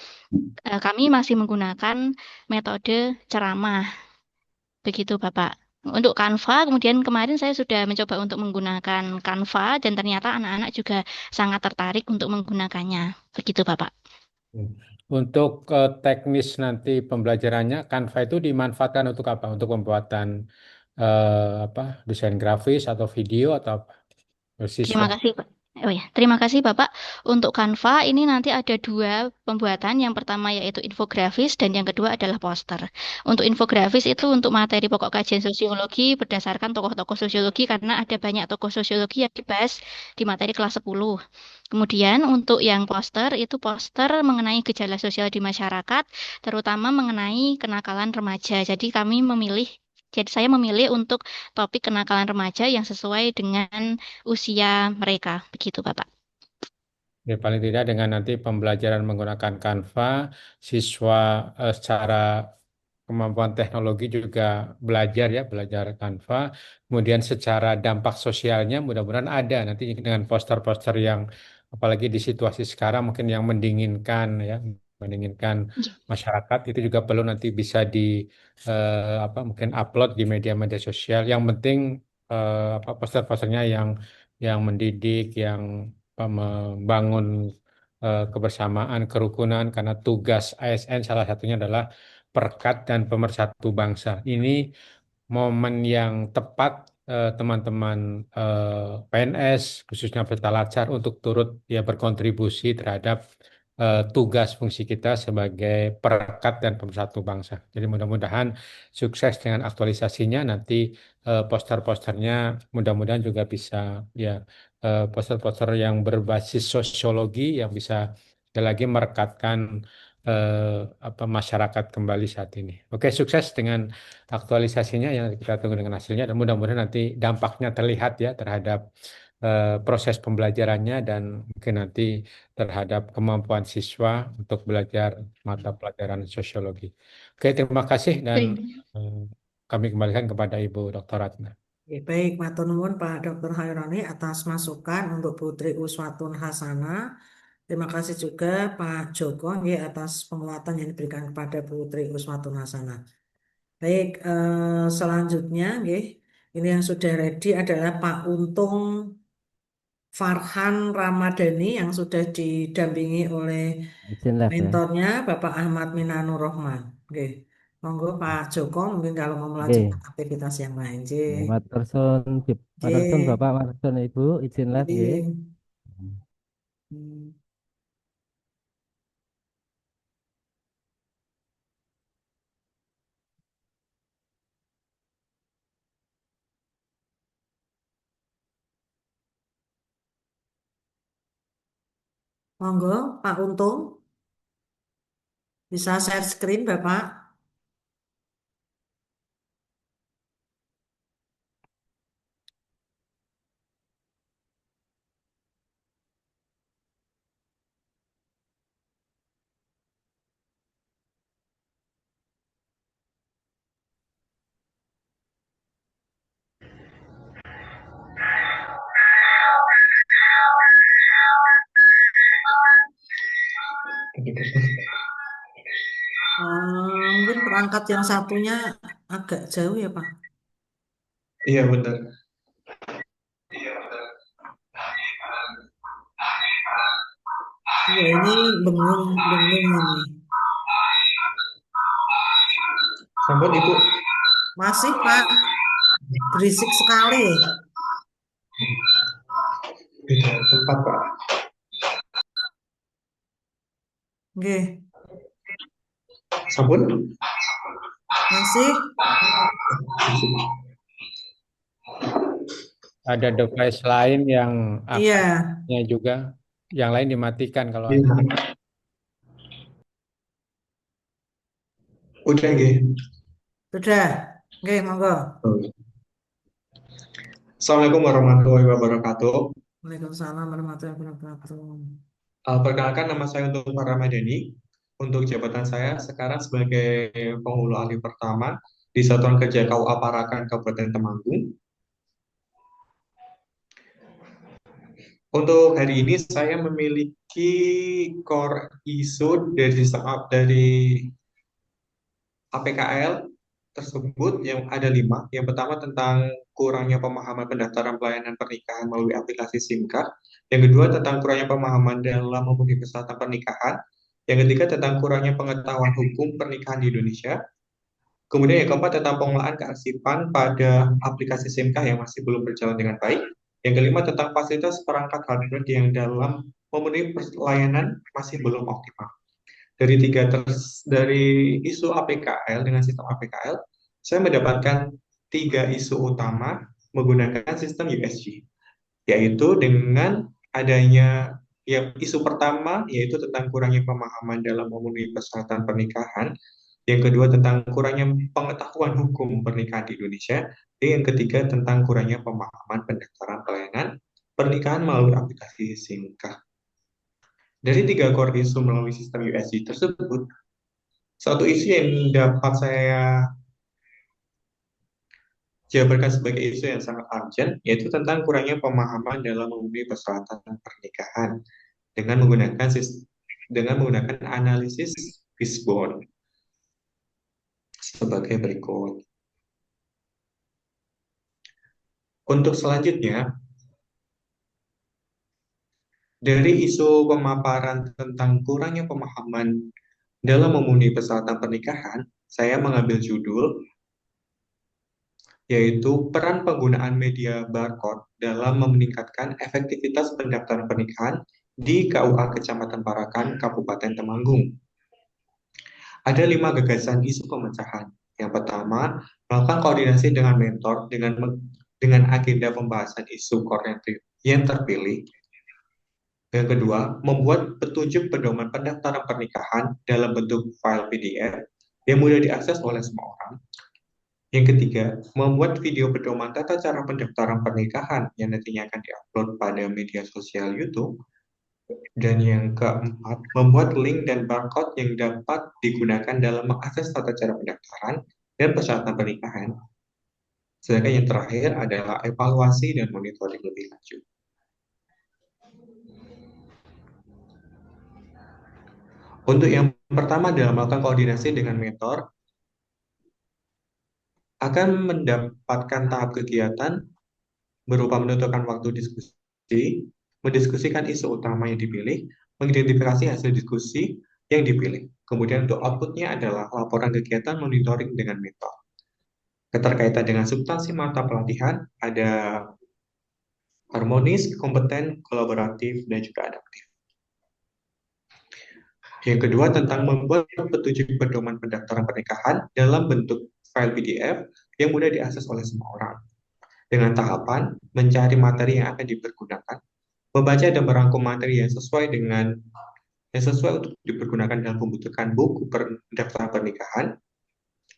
kami masih menggunakan metode ceramah. Begitu Bapak. Untuk Canva, kemudian kemarin saya sudah mencoba untuk menggunakan Canva dan ternyata anak-anak juga sangat tertarik untuk menggunakannya. Begitu Bapak. Untuk teknis nanti pembelajarannya, Canva itu dimanfaatkan untuk apa? Untuk pembuatan desain grafis atau video atau apa? Terima kasih Pak. Oh ya, terima kasih Bapak. Untuk Canva ini nanti ada dua pembuatan. Yang pertama yaitu infografis dan yang kedua adalah poster. Untuk infografis itu untuk materi pokok kajian sosiologi berdasarkan tokoh-tokoh sosiologi karena ada banyak tokoh sosiologi yang dibahas di materi kelas 10. Kemudian untuk yang poster itu poster mengenai gejala sosial di masyarakat, terutama mengenai kenakalan remaja. Jadi saya memilih untuk topik kenakalan remaja yang sesuai dengan usia mereka. Begitu, Bapak. Ya, paling tidak dengan nanti pembelajaran menggunakan Canva, siswa secara kemampuan teknologi juga belajar Canva. Kemudian secara dampak sosialnya mudah-mudahan ada nanti dengan poster-poster yang apalagi di situasi sekarang mungkin yang mendinginkan masyarakat itu juga perlu nanti bisa mungkin upload di media-media sosial. Yang penting poster-posternya yang mendidik, yang membangun kebersamaan, kerukunan karena tugas ASN salah satunya adalah perekat dan pemersatu bangsa. Ini momen yang tepat teman-teman PNS khususnya peserta lacar untuk turut ya berkontribusi terhadap tugas fungsi kita sebagai perekat dan pemersatu bangsa. Jadi mudah-mudahan sukses dengan aktualisasinya. Nanti poster-posternya mudah-mudahan juga bisa ya poster-poster yang berbasis sosiologi yang bisa sekali lagi merekatkan masyarakat kembali saat ini. Oke, sukses dengan aktualisasinya yang kita tunggu dengan hasilnya dan mudah-mudahan nanti dampaknya terlihat ya terhadap proses pembelajarannya dan mungkin nanti terhadap kemampuan siswa untuk belajar mata pelajaran sosiologi. Oke, terima kasih dan kami kembalikan kepada Ibu Dr. Ratna. Oke, baik, matur nuwun Pak Dr. Haironi atas masukan untuk Putri Uswatun Hasanah. Terima kasih juga Pak Joko nggih, atas penguatan yang diberikan kepada Putri Uswatun Hasanah. Baik, selanjutnya nggih, ini yang sudah ready adalah Pak Untung Farhan Ramadhani yang sudah didampingi oleh Izin live ya. mentornya Bapak Ahmad Minanur Rohman. Oke, monggo Pak Joko mungkin kalau mau Oke. melanjutkan aktivitas yang lain. Matur suwun, matur suwun Bapak, matur suwun Ibu, izin live nggih. Hmm. Monggo Pak Untung bisa share screen Bapak. Mungkin perangkat yang satunya agak jauh ya Pak. Iya benar. Iya ini bengong ini. Sampun Ibu. Masih Pak, berisik sekali. Beda tempat Pak. Oke. Sampun. Masih. Ada device lain yang Iya. aktifnya juga, yang lain dimatikan kalau Iya. ada. Udah nggih. Sudah. Oke, monggo. Assalamualaikum warahmatullahi wabarakatuh. Waalaikumsalam warahmatullahi wabarakatuh. Perkenalkan nama saya Untung Farhan Ramadhani. Untuk jabatan saya sekarang sebagai penghulu ahli pertama di Satuan Kerja KUA Parakan Kabupaten Temanggung. Untuk hari ini saya memiliki core isu dari sistem dari APKL tersebut yang ada 5. Yang pertama tentang kurangnya pemahaman pendaftaran pelayanan pernikahan melalui aplikasi SIMKA. Yang kedua tentang kurangnya pemahaman dalam memenuhi persyaratan pernikahan. Yang ketiga tentang kurangnya pengetahuan hukum pernikahan di Indonesia. Kemudian yang keempat tentang pengelolaan kearsipan pada aplikasi SIMKA yang masih belum berjalan dengan baik. Yang kelima tentang fasilitas perangkat hardware yang dalam memenuhi pelayanan masih belum optimal. Dari isu APKL dengan sistem APKL, saya mendapatkan 3 isu utama menggunakan sistem USG, yaitu dengan adanya isu pertama yaitu tentang kurangnya pemahaman dalam memenuhi persyaratan pernikahan, yang kedua tentang kurangnya pengetahuan hukum pernikahan di Indonesia, dan yang ketiga tentang kurangnya pemahaman pendaftaran pelayanan pernikahan melalui aplikasi SIMKA. Dari 3 core isu melalui sistem USG tersebut, satu isu yang dapat saya jabarkan sebagai isu yang sangat urgent, yaitu tentang kurangnya pemahaman dalam memenuhi persyaratan pernikahan dengan menggunakan analisis Fishbone sebagai berikut. Untuk selanjutnya, dari isu pemaparan tentang kurangnya pemahaman dalam memenuhi persyaratan pernikahan, saya mengambil judul yaitu peran penggunaan media barcode dalam meningkatkan efektivitas pendaftaran pernikahan di KUA Kecamatan Parakan, Kabupaten Temanggung. Ada 5 gagasan isu pemecahan. Yang pertama, melakukan koordinasi dengan mentor dengan agenda pembahasan isu koordinatif yang terpilih. Yang kedua, membuat petunjuk pedoman pendaftaran pernikahan dalam bentuk file PDF yang mudah diakses oleh semua orang. Yang ketiga, membuat video pedoman tata cara pendaftaran pernikahan yang nantinya akan diupload pada media sosial YouTube. Dan yang keempat, membuat link dan barcode yang dapat digunakan dalam mengakses tata cara pendaftaran dan persyaratan pernikahan. Sedangkan yang terakhir adalah evaluasi dan monitoring lebih lanjut. Untuk yang pertama adalah melakukan koordinasi dengan mentor, akan mendapatkan tahap kegiatan berupa menentukan waktu diskusi, mendiskusikan isu utama yang dipilih, mengidentifikasi hasil diskusi yang dipilih. Kemudian untuk outputnya adalah laporan kegiatan monitoring dengan mentor. Keterkaitan dengan substansi mata pelatihan ada harmonis, kompeten, kolaboratif, dan juga adaptif. Yang kedua tentang membuat petunjuk pedoman pendaftaran pernikahan dalam bentuk file PDF yang mudah diakses oleh semua orang. Dengan tahapan mencari materi yang akan dipergunakan, membaca dan merangkum materi yang sesuai untuk dipergunakan dalam pembentukan buku pendaftaran pernikahan,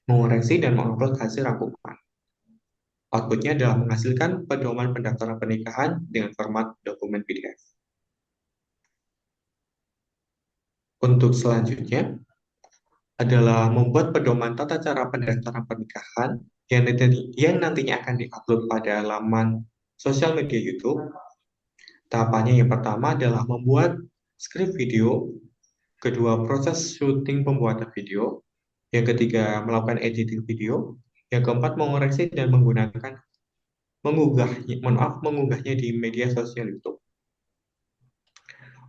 mengoreksi dan mengupload hasil rangkuman. Outputnya adalah menghasilkan pedoman pendaftaran pernikahan dengan format dokumen PDF. Untuk selanjutnya adalah membuat pedoman tata cara pendaftaran pernikahan yang nantinya akan diupload pada laman sosial media YouTube. Tahapannya yang pertama adalah membuat skrip video, kedua proses syuting pembuatan video, yang ketiga melakukan editing video, yang keempat mengoreksi dan mengunggahnya di media sosial YouTube.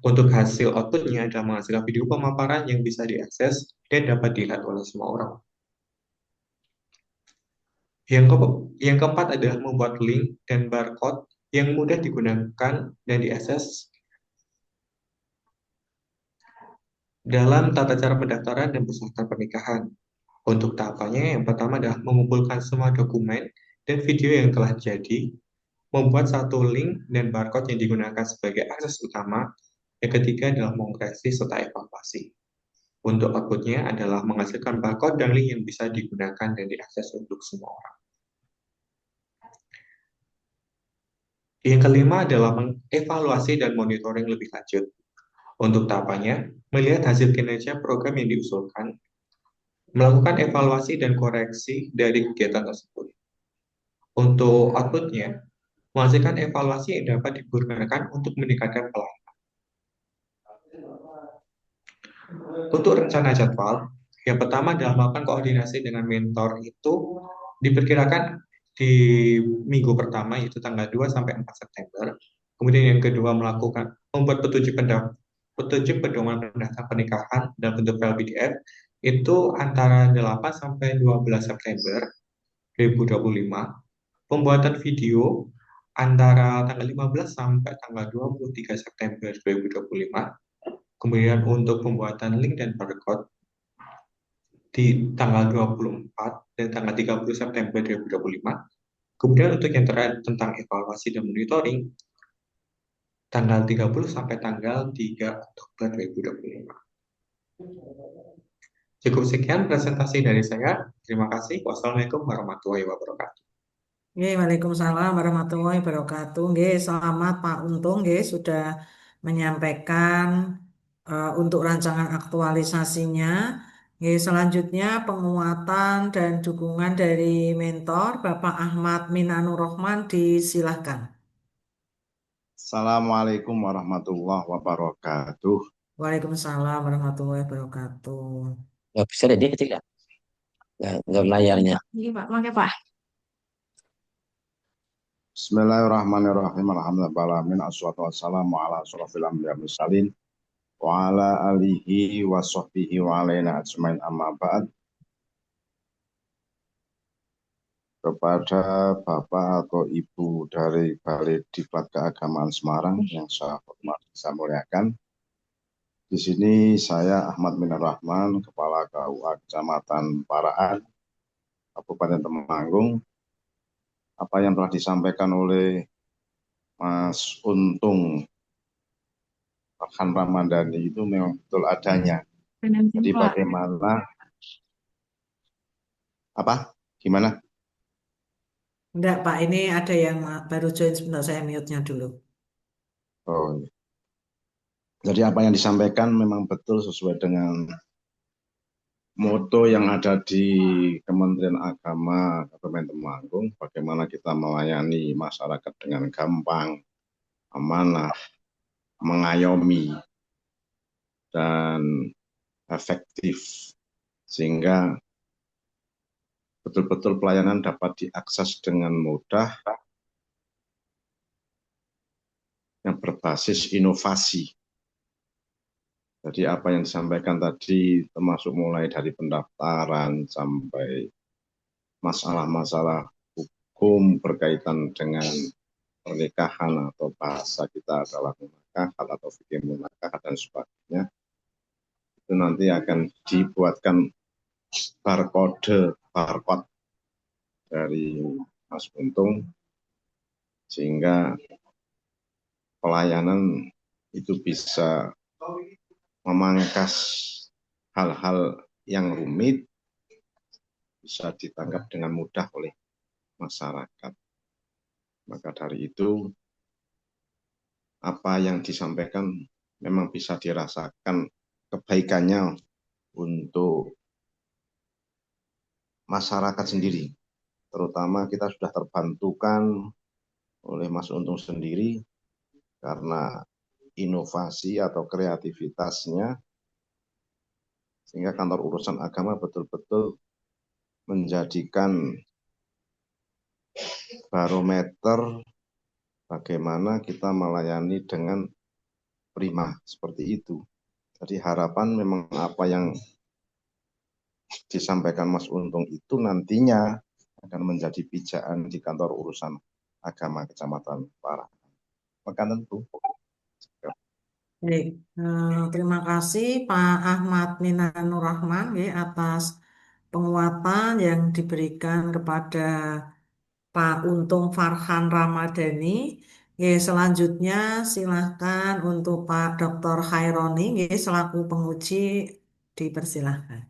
Untuk hasil outputnya adalah menghasilkan video pemaparan yang bisa diakses dan dapat dilihat oleh semua orang. Yang keempat adalah membuat link dan barcode yang mudah digunakan dan diakses dalam tata cara pendaftaran dan persyaratan pernikahan. Untuk tahapannya, yang pertama adalah mengumpulkan semua dokumen dan video yang telah jadi, membuat satu link dan barcode yang digunakan sebagai akses utama. Yang ketiga adalah mengoreksi serta evaluasi. Untuk outputnya adalah menghasilkan barcode dan link yang bisa digunakan dan diakses untuk semua orang. Yang kelima adalah mengevaluasi dan monitoring lebih lanjut. Untuk tahapannya, melihat hasil kinerja program yang diusulkan, melakukan evaluasi dan koreksi dari kegiatan tersebut. Untuk outputnya, menghasilkan evaluasi yang dapat digunakan untuk meningkatkan pelayanan. Untuk rencana jadwal, yang pertama adalah melakukan koordinasi dengan mentor itu diperkirakan di minggu pertama, yaitu tanggal 2 sampai 4 September. Kemudian yang kedua membuat petunjuk pedoman pendaftaran pernikahan dalam bentuk file PDF itu antara 8 sampai 12 September 2025. Pembuatan video antara tanggal 15 sampai tanggal 23 September 2025. Kemudian untuk pembuatan link dan barcode di tanggal 24 dan tanggal 30 September 2025. Kemudian untuk yang terakhir tentang evaluasi dan monitoring, tanggal 30 sampai tanggal 3 Oktober 2025. Cukup sekian presentasi dari saya. Terima kasih. Wassalamualaikum warahmatullahi wabarakatuh. Waalaikumsalam warahmatullahi wabarakatuh. Selamat Pak Untung sudah menyampaikan untuk rancangan aktualisasinya. Selanjutnya penguatan dan dukungan dari mentor Bapak Ahmad Minanur Rohman, disilahkan. Assalamualaikum warahmatullahi wabarakatuh. Waalaikumsalam warahmatullahi wabarakatuh. Nggak bisa deh, dia kecil ya. Nggak layarnya. Iya Pak, makanya Pak. Bismillahirrahmanirrahim. Alhamdulillahirabbil assalatu wassalamu ala asyrofil anbiya'i wal mursalin wa ala alihi wa sahbihi wa alaina ajmain amma ba'd. kepada Bapak atau Ibu dari Balai Diklat Keagamaan Semarang yang saya hormati, saya muliakan. Di sini saya Ahmad Minar Rahman, Kepala KUA Kecamatan Paraan, Kabupaten Temanggung. Apa yang telah disampaikan oleh Mas Untung Farhan Ramadhani itu memang betul adanya. Jadi bagaimana? Apa? Gimana? Enggak, Pak. Ini ada yang baru join sebentar. Saya mute-nya dulu. Oh, iya. Jadi apa yang disampaikan memang betul sesuai dengan moto yang ada di Kementerian Agama Kabupaten Temanggung, bagaimana kita melayani masyarakat dengan gampang, amanah, mengayomi, dan efektif, sehingga betul-betul pelayanan dapat diakses dengan mudah, yang berbasis inovasi. Jadi apa yang disampaikan tadi termasuk mulai dari pendaftaran sampai masalah-masalah hukum berkaitan dengan pernikahan atau bahasa kita adalah munakahat atau fikih munakahat dan sebagainya, itu nanti akan dibuatkan barcode dari Mas Untung, sehingga pelayanan itu bisa memangkas hal-hal yang rumit, bisa ditangkap dengan mudah oleh masyarakat. Maka dari itu, apa yang disampaikan memang bisa dirasakan kebaikannya untuk masyarakat sendiri. Terutama kita sudah terbantukan oleh Mas Untung sendiri karena inovasi atau kreativitasnya, sehingga kantor urusan agama betul-betul menjadikan barometer bagaimana kita melayani dengan prima, seperti itu. Jadi harapan memang apa yang disampaikan Mas Untung itu nantinya akan menjadi pijakan di kantor urusan agama Kecamatan Paraan. Maka tentu. Baik, terima kasih Pak Ahmad Minanur Rahman atas penguatan yang diberikan kepada Pak Untung Farhan Ramadhani. Selanjutnya silahkan untuk Pak Dr. Khaironi selaku penguji, dipersilahkan.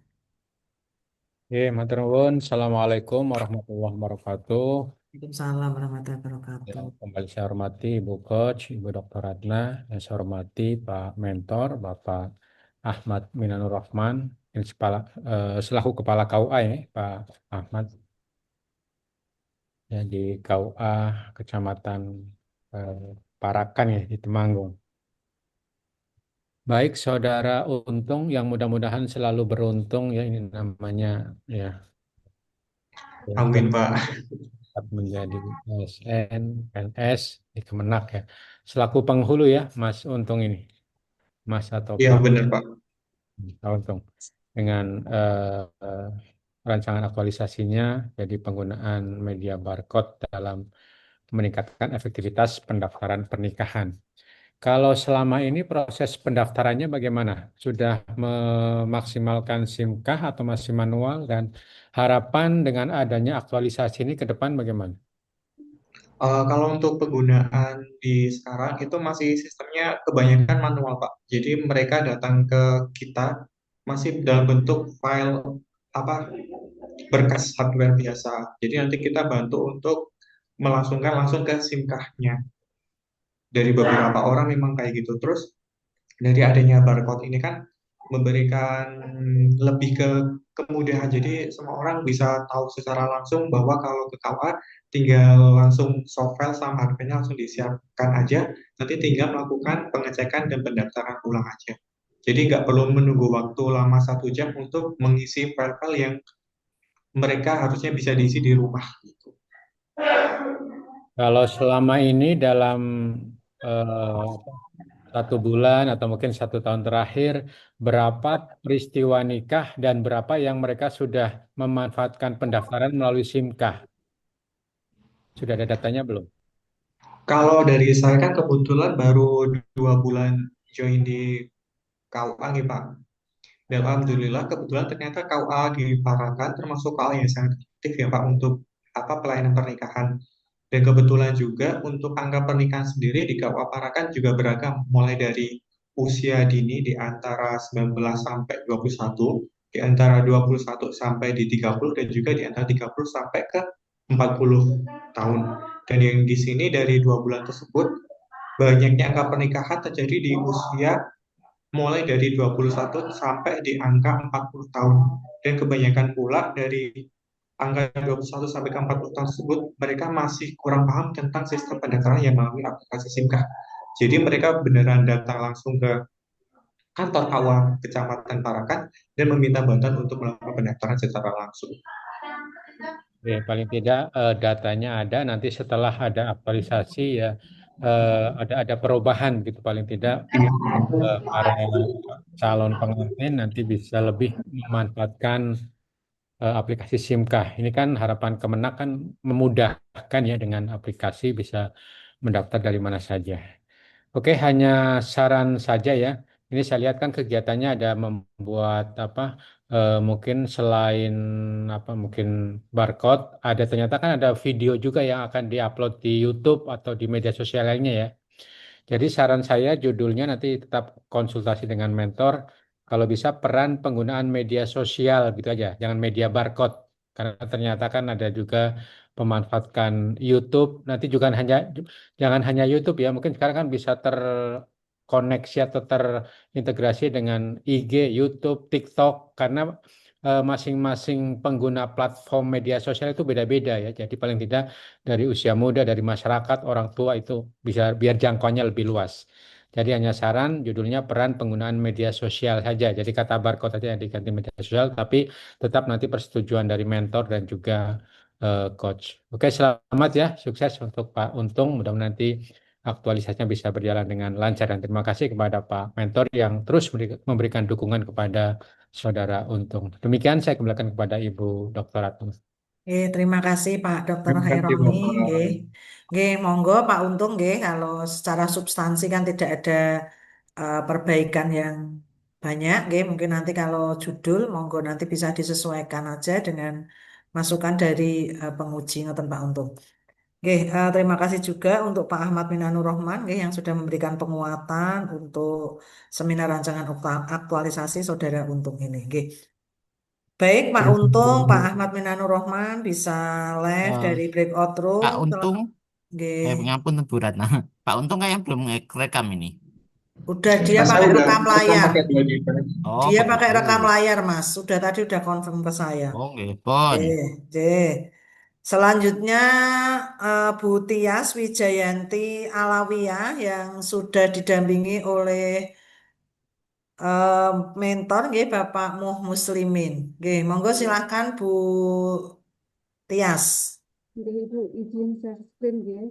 Matur nuwun. Assalamualaikum warahmatullahi wabarakatuh. Waalaikumsalam warahmatullahi wabarakatuh. Yang kembali saya hormati Ibu Coach, Ibu Dr. Ratna, yang saya hormati Pak Mentor, Bapak Ahmad Minanur Rahman, yang selaku Kepala KUA ya, Pak Ahmad, ya, di KUA Kecamatan Parakan ya, di Temanggung. Baik, Saudara Untung, yang mudah-mudahan selalu beruntung ya, ini namanya ya. Amin, Pak. Menjadi ASN, PNS di Kemenak ya. Selaku penghulu ya, Mas Untung ini. Mas atau Iya, Pak. benar, Pak. Pak Untung. Dengan rancangan aktualisasinya, jadi penggunaan media barcode dalam meningkatkan efektivitas pendaftaran pernikahan. Kalau selama ini proses pendaftarannya bagaimana? Sudah memaksimalkan SIM-kah atau masih manual? Dan harapan dengan adanya aktualisasi ini ke depan bagaimana? Kalau untuk penggunaan di sekarang itu masih sistemnya kebanyakan manual, Pak. Jadi mereka datang ke kita masih dalam bentuk file berkas hardware biasa. Jadi nanti kita bantu untuk melangsungkan langsung ke SIM-nya. Dari beberapa orang memang kayak gitu. Terus dari adanya barcode ini kan memberikan lebih ke kemudahan. Jadi semua orang bisa tahu secara langsung bahwa kalau ke KUA tinggal langsung soft file sama hardware-nya langsung disiapkan aja. Nanti tinggal melakukan pengecekan dan pendaftaran ulang aja. Jadi nggak perlu menunggu waktu lama 1 jam untuk mengisi file-file yang mereka harusnya bisa diisi di rumah. Gitu. Kalau selama ini dalam 1 bulan atau mungkin 1 tahun terakhir, berapa peristiwa nikah dan berapa yang mereka sudah memanfaatkan pendaftaran melalui SIM-kah? Sudah ada datanya belum? Kalau dari saya kan kebetulan baru 2 bulan join di KUA nih Pak. Dan alhamdulillah kebetulan ternyata KUA di Parakan termasuk KUA yang sangat aktif ya Pak untuk pelayanan pernikahan. Dan kebetulan juga untuk angka pernikahan sendiri di KUA Parakan juga beragam, mulai dari usia dini di antara 19 sampai 21, di antara 21 sampai di 30, dan juga di antara 30 sampai ke 40 tahun. Dan yang di sini dari 2 bulan tersebut, banyaknya angka pernikahan terjadi di usia mulai dari 21 sampai di angka 40 tahun. Dan kebanyakan pula dari angka 21 sampai ke 40 tahun tersebut, mereka masih kurang paham tentang sistem pendaftaran yang melalui aplikasi SIMKAH. Jadi mereka beneran datang langsung ke kantor KUA Kecamatan Parakan dan meminta bantuan untuk melakukan pendaftaran secara langsung. Ya, paling tidak datanya ada, nanti setelah ada aktualisasi ya ada perubahan gitu, paling tidak para calon pengantin nanti bisa lebih memanfaatkan aplikasi SIMKAH. Ini kan harapan Kemenak kan memudahkan ya, dengan aplikasi bisa mendaftar dari mana saja. Oke, hanya saran saja ya. Ini saya lihat kan kegiatannya ada membuat mungkin selain mungkin barcode, ada ternyata kan ada video juga yang akan diupload di YouTube atau di media sosial lainnya ya. Jadi saran saya judulnya nanti tetap konsultasi dengan mentor. Kalau bisa peran penggunaan media sosial gitu aja, jangan media barcode. Karena ternyata kan ada juga pemanfaatkan YouTube. Nanti juga jangan hanya YouTube ya, mungkin sekarang kan bisa terkoneksi atau terintegrasi dengan IG, YouTube, TikTok, karena masing-masing pengguna platform media sosial itu beda-beda ya. Jadi paling tidak dari usia muda, dari masyarakat, orang tua itu bisa biar jangkauannya lebih luas. Jadi hanya saran judulnya peran penggunaan media sosial saja. Jadi kata barcode saja yang diganti media sosial, tapi tetap nanti persetujuan dari mentor dan juga coach. Oke, selamat ya, sukses untuk Pak Untung. Mudah-mudahan nanti aktualisasinya bisa berjalan dengan lancar, dan terima kasih kepada Pak Mentor yang terus memberikan dukungan kepada Saudara Untung. Demikian saya kembalikan kepada Ibu Dr. Ratna. Terima kasih Pak Dr. Terima kasih, Haironi. Bapak. Monggo Pak Untung, kalau secara substansi kan tidak ada perbaikan yang banyak, mungkin nanti kalau judul, monggo nanti bisa disesuaikan aja dengan masukan dari penguji, ngoten Pak Untung. Terima kasih juga untuk Pak Ahmad Minanur Rohman, yang sudah memberikan penguatan untuk seminar rancangan aktualisasi Saudara Untung ini. Baik, Pak Untung, Pak Ahmad Minanur Rohman bisa live Eh, dari breakout room. Pak Untung, Nggih. ngapun Bu Ratna. Pak Untung kayaknya belum rekam ini. Udah dia Saya pakai udah rekam rekam layar. pakai 2 device. Oh, Dia pakai begitu. rekam layar, Mas. Tadi udah confirm ke saya. Oh, nggih, pun. Selanjutnya Bu Tias Wijayanti Alawiyah yang sudah didampingi oleh mentor, Bapak Muh Muslimin. Monggo silahkan Bu Tias. Ibu izin share screen ya.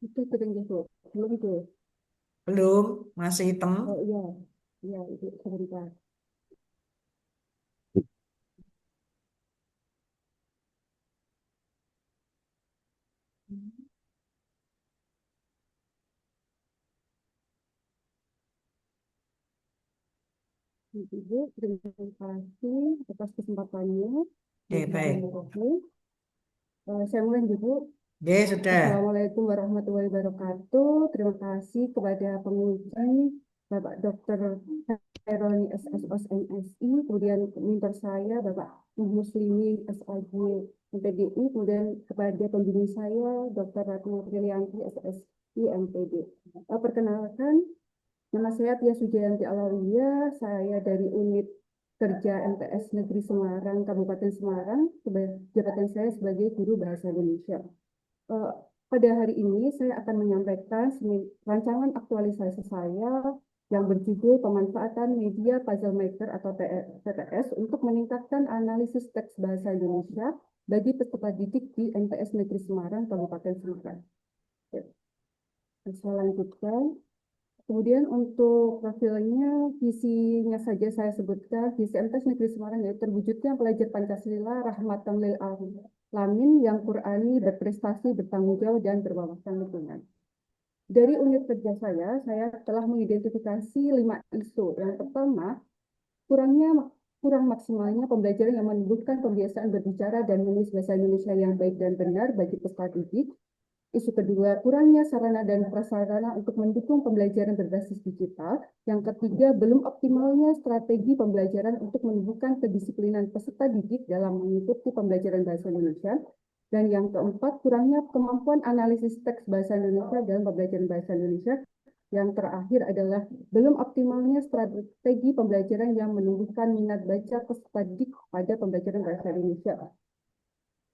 Itu sering gitu. Belum tuh. Belum, masih hitam. Oh iya. Iya, Ibu sebentar. Ibu, terima kasih atas kesempatannya. Baik. Saya mulai Ibu. Sudah. Assalamualaikum warahmatullahi wabarakatuh. Terima kasih kepada penguji Bapak Dr. Haironi SSOS MSI, kemudian mentor saya Bapak Muslimi SAG MPDI, kemudian kepada pembimbing saya Dr. Ratna Brilianti SSI MPD. Perkenalkan, nama saya Tias Wijayanti Alawiyah, saya dari unit kerja MTS Negeri Semarang, Kabupaten Semarang, jabatan saya sebagai guru bahasa Indonesia. Pada hari ini saya akan menyampaikan rancangan aktualisasi saya yang berjudul pemanfaatan media puzzle maker atau PPS untuk meningkatkan analisis teks bahasa Indonesia bagi peserta didik di MTS Negeri Semarang, Kabupaten Semarang. Ya. Saya lanjutkan. Kemudian untuk profilnya, visinya saja saya sebutkan. Visi MTS Negeri Semarang yaitu terwujudnya pelajar Pancasila rahmatan lil alamin yang Qurani, berprestasi, bertanggung jawab, dan berwawasan lingkungan. Dari unit kerja saya telah mengidentifikasi 5 isu. Yang pertama, kurang maksimalnya pembelajaran yang menumbuhkan kebiasaan berbicara dan menulis bahasa Indonesia yang baik dan benar bagi peserta didik. Isu kedua, kurangnya sarana dan prasarana untuk mendukung pembelajaran berbasis digital. Yang ketiga, belum optimalnya strategi pembelajaran untuk menumbuhkan kedisiplinan peserta didik dalam mengikuti pembelajaran bahasa Indonesia. Dan yang keempat, kurangnya kemampuan analisis teks bahasa Indonesia dalam pembelajaran bahasa Indonesia. Yang terakhir adalah belum optimalnya strategi pembelajaran yang menumbuhkan minat baca peserta didik pada pembelajaran bahasa Indonesia.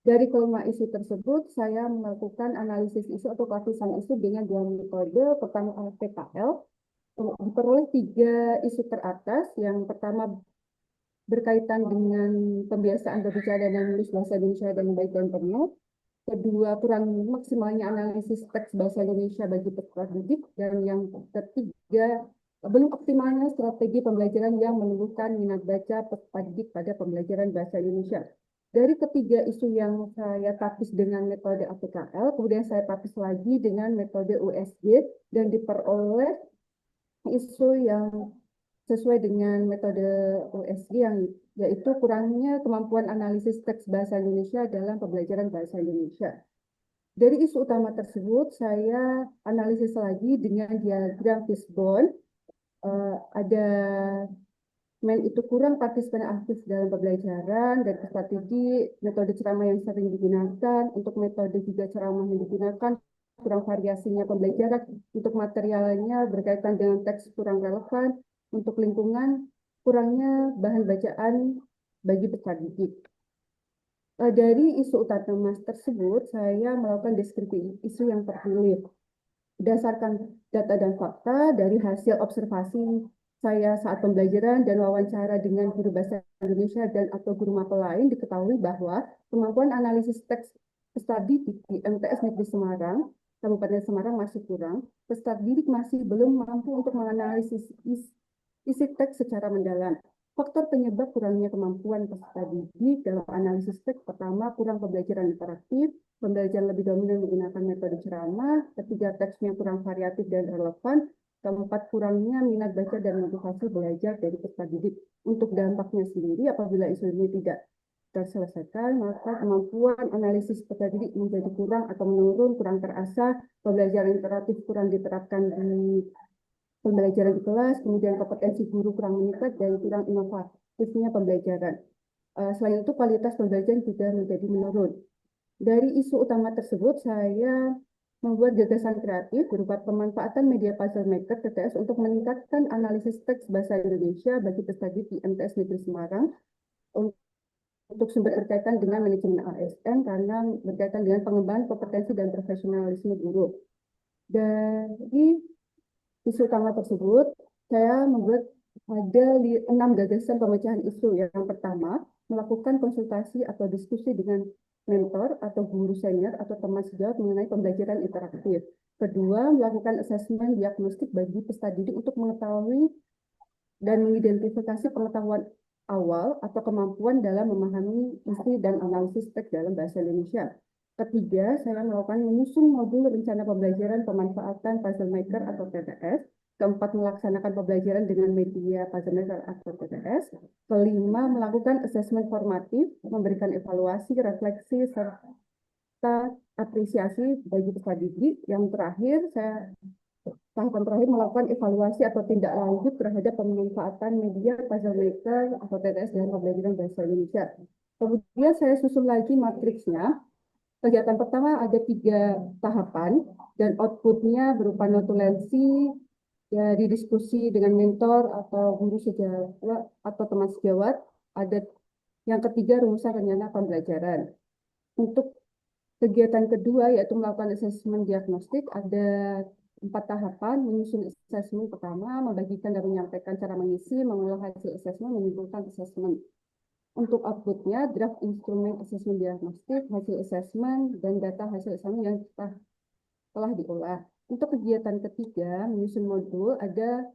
Dari kelima isu tersebut, saya melakukan analisis isu atau lapisan isu dengan 2 metode. Pertama, PKL. Diperoleh 3 isu teratas. Yang pertama berkaitan dengan pembiasaan berbicara dan menulis bahasa Indonesia dengan baik dan benar. Kedua, kurang maksimalnya analisis teks bahasa Indonesia bagi peserta didik. Dan yang ketiga, belum optimalnya strategi pembelajaran yang menumbuhkan minat baca peserta didik pada pembelajaran bahasa Indonesia. Dari ketiga isu yang saya tapis dengan metode APKL, kemudian saya tapis lagi dengan metode USG dan diperoleh isu yang sesuai dengan metode USG yang yaitu kurangnya kemampuan analisis teks bahasa Indonesia dalam pembelajaran bahasa Indonesia. Dari isu utama tersebut, saya analisis lagi dengan diagram fishbone. Ada itu kurang partisipan aktif dalam pembelajaran dan strategi metode ceramah yang sering digunakan. Untuk metode juga ceramah yang digunakan kurang variasinya pembelajaran. Untuk materialnya berkaitan dengan teks kurang relevan. Untuk lingkungan kurangnya bahan bacaan bagi peserta didik. Dari isu utama tersebut, saya melakukan deskripsi isu yang terpilih. Berdasarkan data dan fakta dari hasil observasi saya saat pembelajaran dan wawancara dengan guru bahasa Indonesia dan atau guru mapel lain, diketahui bahwa kemampuan analisis teks peserta didik di MTS Negeri Semarang, Kabupaten Semarang masih kurang. Peserta didik masih belum mampu untuk menganalisis isi teks secara mendalam. Faktor penyebab kurangnya kemampuan peserta didik dalam analisis teks pertama, kurang pembelajaran interaktif, pembelajaran lebih dominan menggunakan metode ceramah, ketiga teksnya kurang variatif dan relevan, keempat kurangnya minat baca dan motivasi belajar dari peserta didik. Untuk dampaknya sendiri, apabila isu ini tidak terselesaikan, maka kemampuan analisis peserta didik menjadi kurang atau menurun, kurang terasa, pembelajaran interaktif kurang diterapkan di pembelajaran di kelas, kemudian kompetensi guru kurang meningkat dan kurang inovatifnya pembelajaran. Selain itu, kualitas pembelajaran juga menjadi menurun. Dari isu utama tersebut, saya membuat gagasan kreatif berupa pemanfaatan media puzzle maker TTS untuk meningkatkan analisis teks bahasa Indonesia bagi peserta didik di MTS Negeri Semarang untuk sumber berkaitan dengan manajemen ASN karena berkaitan dengan pengembangan kompetensi dan profesionalisme guru. Dari isu utama tersebut, saya membuat ada 6 gagasan pemecahan isu. Yang pertama, melakukan konsultasi atau diskusi dengan mentor atau guru senior atau teman sejawat mengenai pembelajaran interaktif. Kedua, melakukan asesmen diagnostik bagi peserta didik untuk mengetahui dan mengidentifikasi pengetahuan awal atau kemampuan dalam memahami isi dan analisis teks dalam bahasa Indonesia. Ketiga, saya melakukan menyusun modul rencana pembelajaran pemanfaatan puzzle maker atau TTS. Keempat, melaksanakan pembelajaran dengan media puzzle maker atau TTS. Kelima, melakukan asesmen formatif, memberikan evaluasi, refleksi, serta apresiasi bagi peserta didik. Yang terakhir, tahapan terakhir melakukan evaluasi atau tindak lanjut terhadap pemanfaatan media puzzle maker atau TTS dalam pembelajaran bahasa Indonesia. Kemudian saya susun lagi matriksnya. Kegiatan pertama ada 3 tahapan dan outputnya berupa notulensi dari diskusi dengan mentor atau guru sejawat atau teman sejawat. Ada yang ketiga rumusan rencana pembelajaran. Untuk kegiatan kedua yaitu melakukan asesmen diagnostik ada 4 tahapan, menyusun asesmen pertama, membagikan dan menyampaikan cara mengisi, mengolah hasil asesmen, menyimpulkan asesmen. Untuk outputnya, draft instrumen asesmen diagnostik, hasil asesmen, dan data hasil asesmen yang telah diolah. Untuk kegiatan ketiga, menyusun modul, ada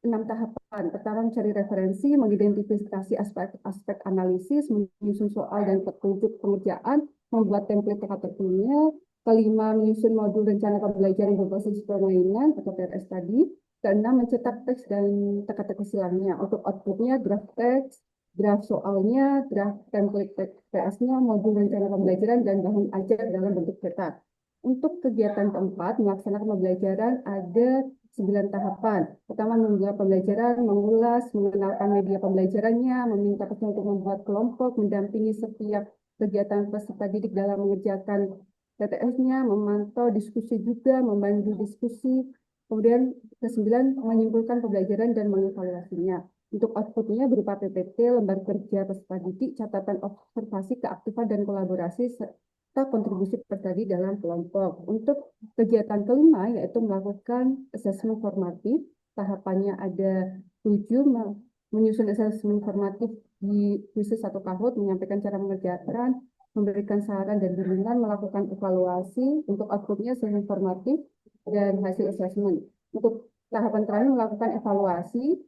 6 tahapan. Pertama, mencari referensi, mengidentifikasi aspek-aspek analisis, menyusun soal dan petunjuk pengerjaan, membuat template teka-tekinya. Kelima, menyusun modul rencana pembelajaran berbasis permainan atau PRS tadi. Keenam, mencetak teks dan teka-teki silangnya. Untuk outputnya, draft teks, draft soalnya, draft template PS-nya, modul rencana pembelajaran, dan bahan ajar dalam bentuk cetak. Untuk kegiatan keempat, melaksanakan pembelajaran ada 9 tahapan. Pertama, memulai pembelajaran, mengulas, mengenalkan media pembelajarannya, meminta peserta untuk membuat kelompok, mendampingi setiap kegiatan peserta didik dalam mengerjakan TTS-nya, memantau diskusi juga, membantu diskusi. Kemudian ke-9, menyimpulkan pembelajaran dan mengevaluasinya. Untuk outputnya berupa PPT, lembar kerja peserta didik, catatan observasi, keaktifan, dan kolaborasi, serta kontribusi peserta didik dalam kelompok. Untuk kegiatan kelima, yaitu melakukan asesmen formatif. Tahapannya ada 7, menyusun asesmen formatif di kuisis atau Kahoot, menyampaikan cara mengerjakan, memberikan saran dan bimbingan, melakukan evaluasi. Untuk outputnya asesmen formatif dan hasil asesmen. Untuk tahapan terakhir melakukan evaluasi,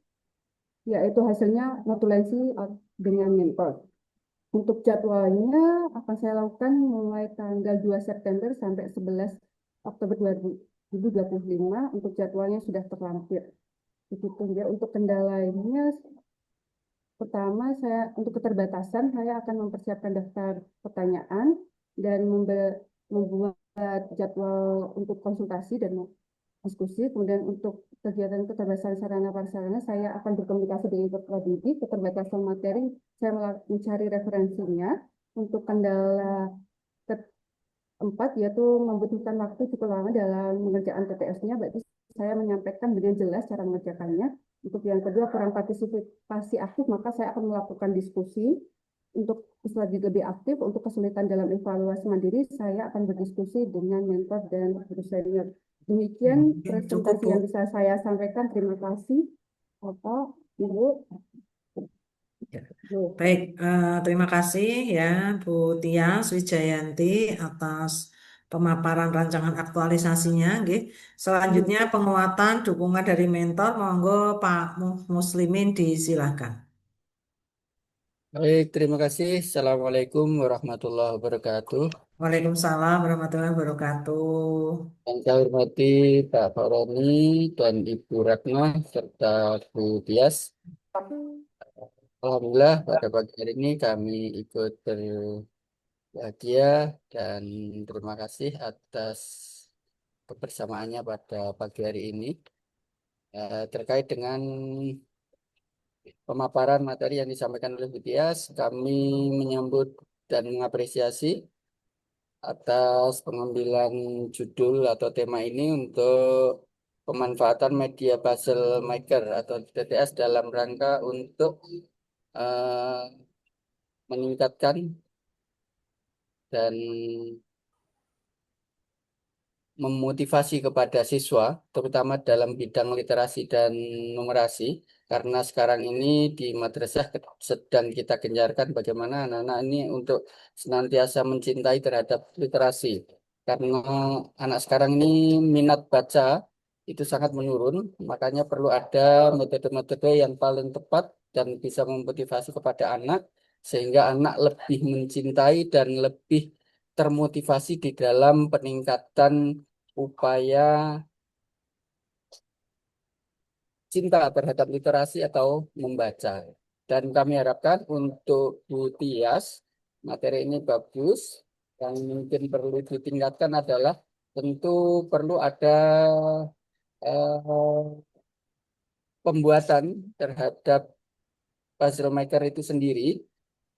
yaitu hasilnya notulensi dengan mentor. Untuk jadwalnya akan saya lakukan mulai tanggal 2 September sampai 11 Oktober 2025. Untuk jadwalnya sudah terlampir. Begitu ya. Untuk kendalanya, pertama untuk keterbatasan saya akan mempersiapkan daftar pertanyaan dan membuat jadwal untuk konsultasi dan diskusi. Kemudian untuk kegiatan keterbatasan sarana prasarana, saya akan berkomunikasi dengan peserta didik. Keterbatasan materi, saya mencari referensinya. Untuk kendala keempat, yaitu membutuhkan waktu cukup lama dalam mengerjakan TTS-nya, berarti saya menyampaikan dengan jelas cara mengerjakannya. Untuk yang kedua, kurang partisipasi aktif, maka saya akan melakukan diskusi. Untuk peserta didik lebih aktif, untuk kesulitan dalam evaluasi mandiri, saya akan berdiskusi dengan mentor dan guru senior. Demikian Cukup, presentasi Bu. yang bisa saya sampaikan. Terima kasih, Bapak, Ibu. Baik, terima kasih ya Bu Tias Wijayanti atas pemaparan rancangan aktualisasinya. Nggih. Selanjutnya penguatan dukungan dari mentor, monggo Pak Muslimin disilakan. Baik, terima kasih. Assalamualaikum warahmatullahi wabarakatuh. Waalaikumsalam warahmatullahi wabarakatuh. Yang saya hormati Pak Faroni dan Ibu Ratna serta Bu Tias. Alhamdulillah pada pagi hari ini kami ikut berbahagia dan terima kasih atas kebersamaannya pada pagi hari ini terkait dengan pemaparan materi yang disampaikan oleh Bu Tias. Kami menyambut dan mengapresiasi atas pengambilan judul atau tema ini untuk pemanfaatan media puzzle maker atau TTS dalam rangka untuk meningkatkan dan memotivasi kepada siswa, terutama dalam bidang literasi dan numerasi, karena sekarang ini di madrasah sedang kita gencarkan bagaimana anak-anak ini untuk senantiasa mencintai terhadap literasi. Karena anak sekarang ini minat baca itu sangat menurun, makanya perlu ada metode-metode yang paling tepat dan bisa memotivasi kepada anak, sehingga anak lebih mencintai dan lebih termotivasi di dalam peningkatan upaya cinta terhadap literasi atau membaca. Dan kami harapkan untuk Bu Tias, materi ini bagus. Yang mungkin perlu ditingkatkan adalah tentu perlu ada pembuatan terhadap puzzle maker itu sendiri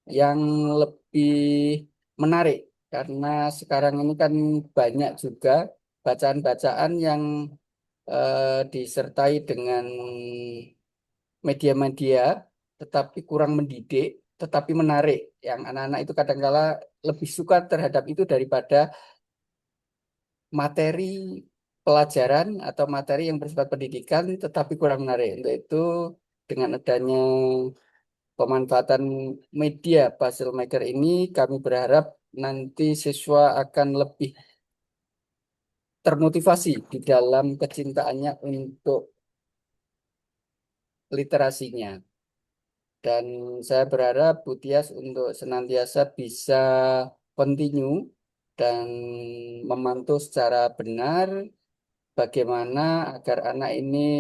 yang lebih menarik. Karena sekarang ini kan banyak juga bacaan-bacaan yang disertai dengan media-media tetapi kurang mendidik, tetapi menarik. Yang anak-anak itu kadang-kala lebih suka terhadap itu daripada materi pelajaran atau materi yang bersifat pendidikan tetapi kurang menarik. Untuk itu dengan adanya pemanfaatan media puzzle maker ini kami berharap nanti siswa akan lebih termotivasi di dalam kecintaannya untuk literasinya. Dan saya berharap Bu Tias untuk senantiasa bisa continue dan memantau secara benar bagaimana agar anak ini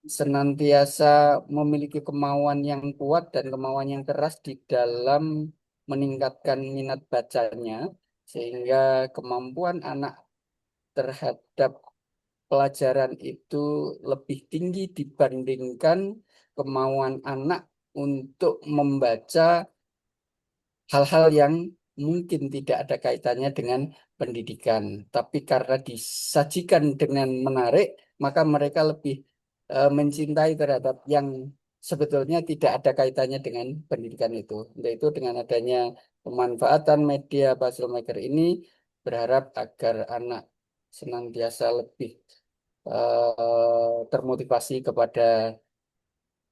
senantiasa memiliki kemauan yang kuat dan kemauan yang keras di dalam meningkatkan minat bacanya, sehingga kemampuan anak terhadap pelajaran itu lebih tinggi dibandingkan kemauan anak untuk membaca hal-hal yang mungkin tidak ada kaitannya dengan pendidikan. Tapi karena disajikan dengan menarik, maka mereka lebih mencintai terhadap yang sebetulnya tidak ada kaitannya dengan pendidikan itu. Untuk itu dengan adanya pemanfaatan media puzzle maker ini, berharap agar anak senantiasa lebih termotivasi kepada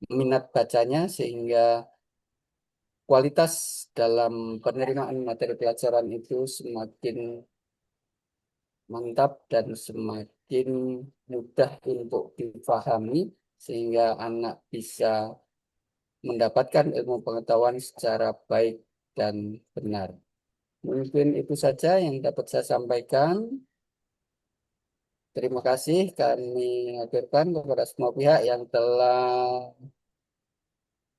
minat bacanya sehingga kualitas dalam penerimaan materi pelajaran itu semakin mantap dan semakin mudah untuk difahami sehingga anak bisa mendapatkan ilmu pengetahuan secara baik dan benar. Mungkin itu saja yang dapat saya sampaikan. Terima kasih kami aturkan kepada semua pihak yang telah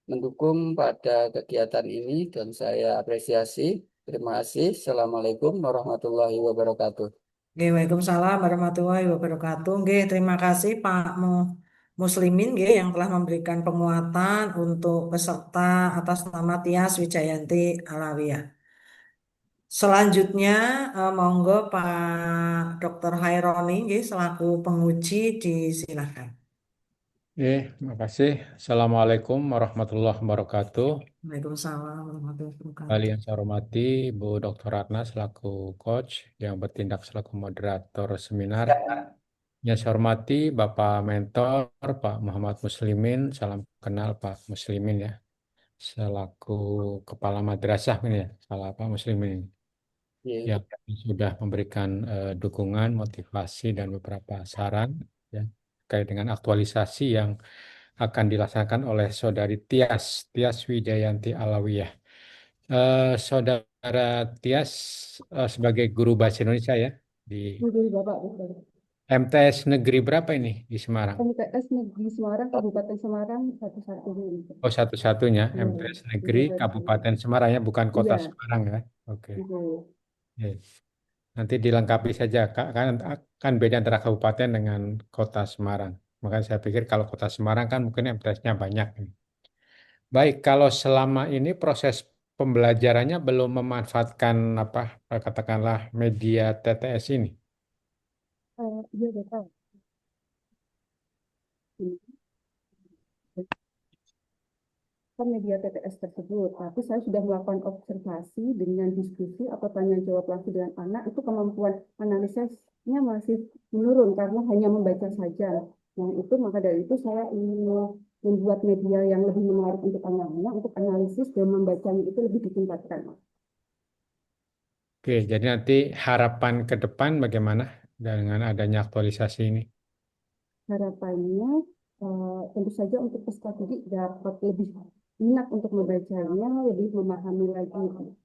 mendukung pada kegiatan ini dan saya apresiasi. Terima kasih. Assalamualaikum warahmatullahi wabarakatuh. Nggih, Waalaikumsalam warahmatullahi wabarakatuh. Nggih, terima kasih Pak Muslimin nggih yang telah memberikan penguatan untuk peserta atas nama Tias Wijayanti Alawiyah. Selanjutnya, monggo Pak Dr. Haironi nggih selaku penguji disilakan. Terima kasih. Assalamualaikum warahmatullahi wabarakatuh. Waalaikumsalam warahmatullahi wabarakatuh. Kali yang saya hormati Bu Dr. Ratna selaku coach yang bertindak selaku moderator seminar. Yang saya hormati Bapak Mentor, Pak Muhammad Muslimin, salam kenal Pak Muslimin ya, selaku Kepala Madrasah ini ya, salah Pak Muslimin yang sudah memberikan dukungan, motivasi dan beberapa saran ya, terkait dengan aktualisasi yang akan dilaksanakan oleh Saudari Tias Wijayanti Alawiyah. Saudara Tias sebagai guru bahasa Indonesia ya di MTS negeri berapa ini di Semarang? MTS Negeri Semarang, Kabupaten Semarang satu-satunya. Oh, satu-satunya MTS negeri Kabupaten Semarang ya, bukan kota Iya. Semarang ya. Oke. Ibu. Yes. Nanti dilengkapi saja kan beda antara kabupaten dengan kota Semarang. Makanya saya pikir kalau kota Semarang kan mungkin MTS-nya banyak. Baik, kalau selama ini proses pembelajarannya belum memanfaatkan apa katakanlah media TTS ini. Iya, Bapak. Kan media TTS tersebut, tapi saya sudah melakukan observasi dengan diskusi atau tanya jawab langsung dengan anak, itu kemampuan analisisnya masih menurun karena hanya membaca saja. Yang itu maka dari itu saya ingin membuat media yang lebih menarik untuk anak-anak, untuk analisis dan membacanya itu lebih ditingkatkan. Oke, jadi nanti harapan ke depan bagaimana dengan adanya aktualisasi ini? Harapannya tentu saja untuk peserta didik dapat lebih minat untuk membacanya, lebih memahami lagi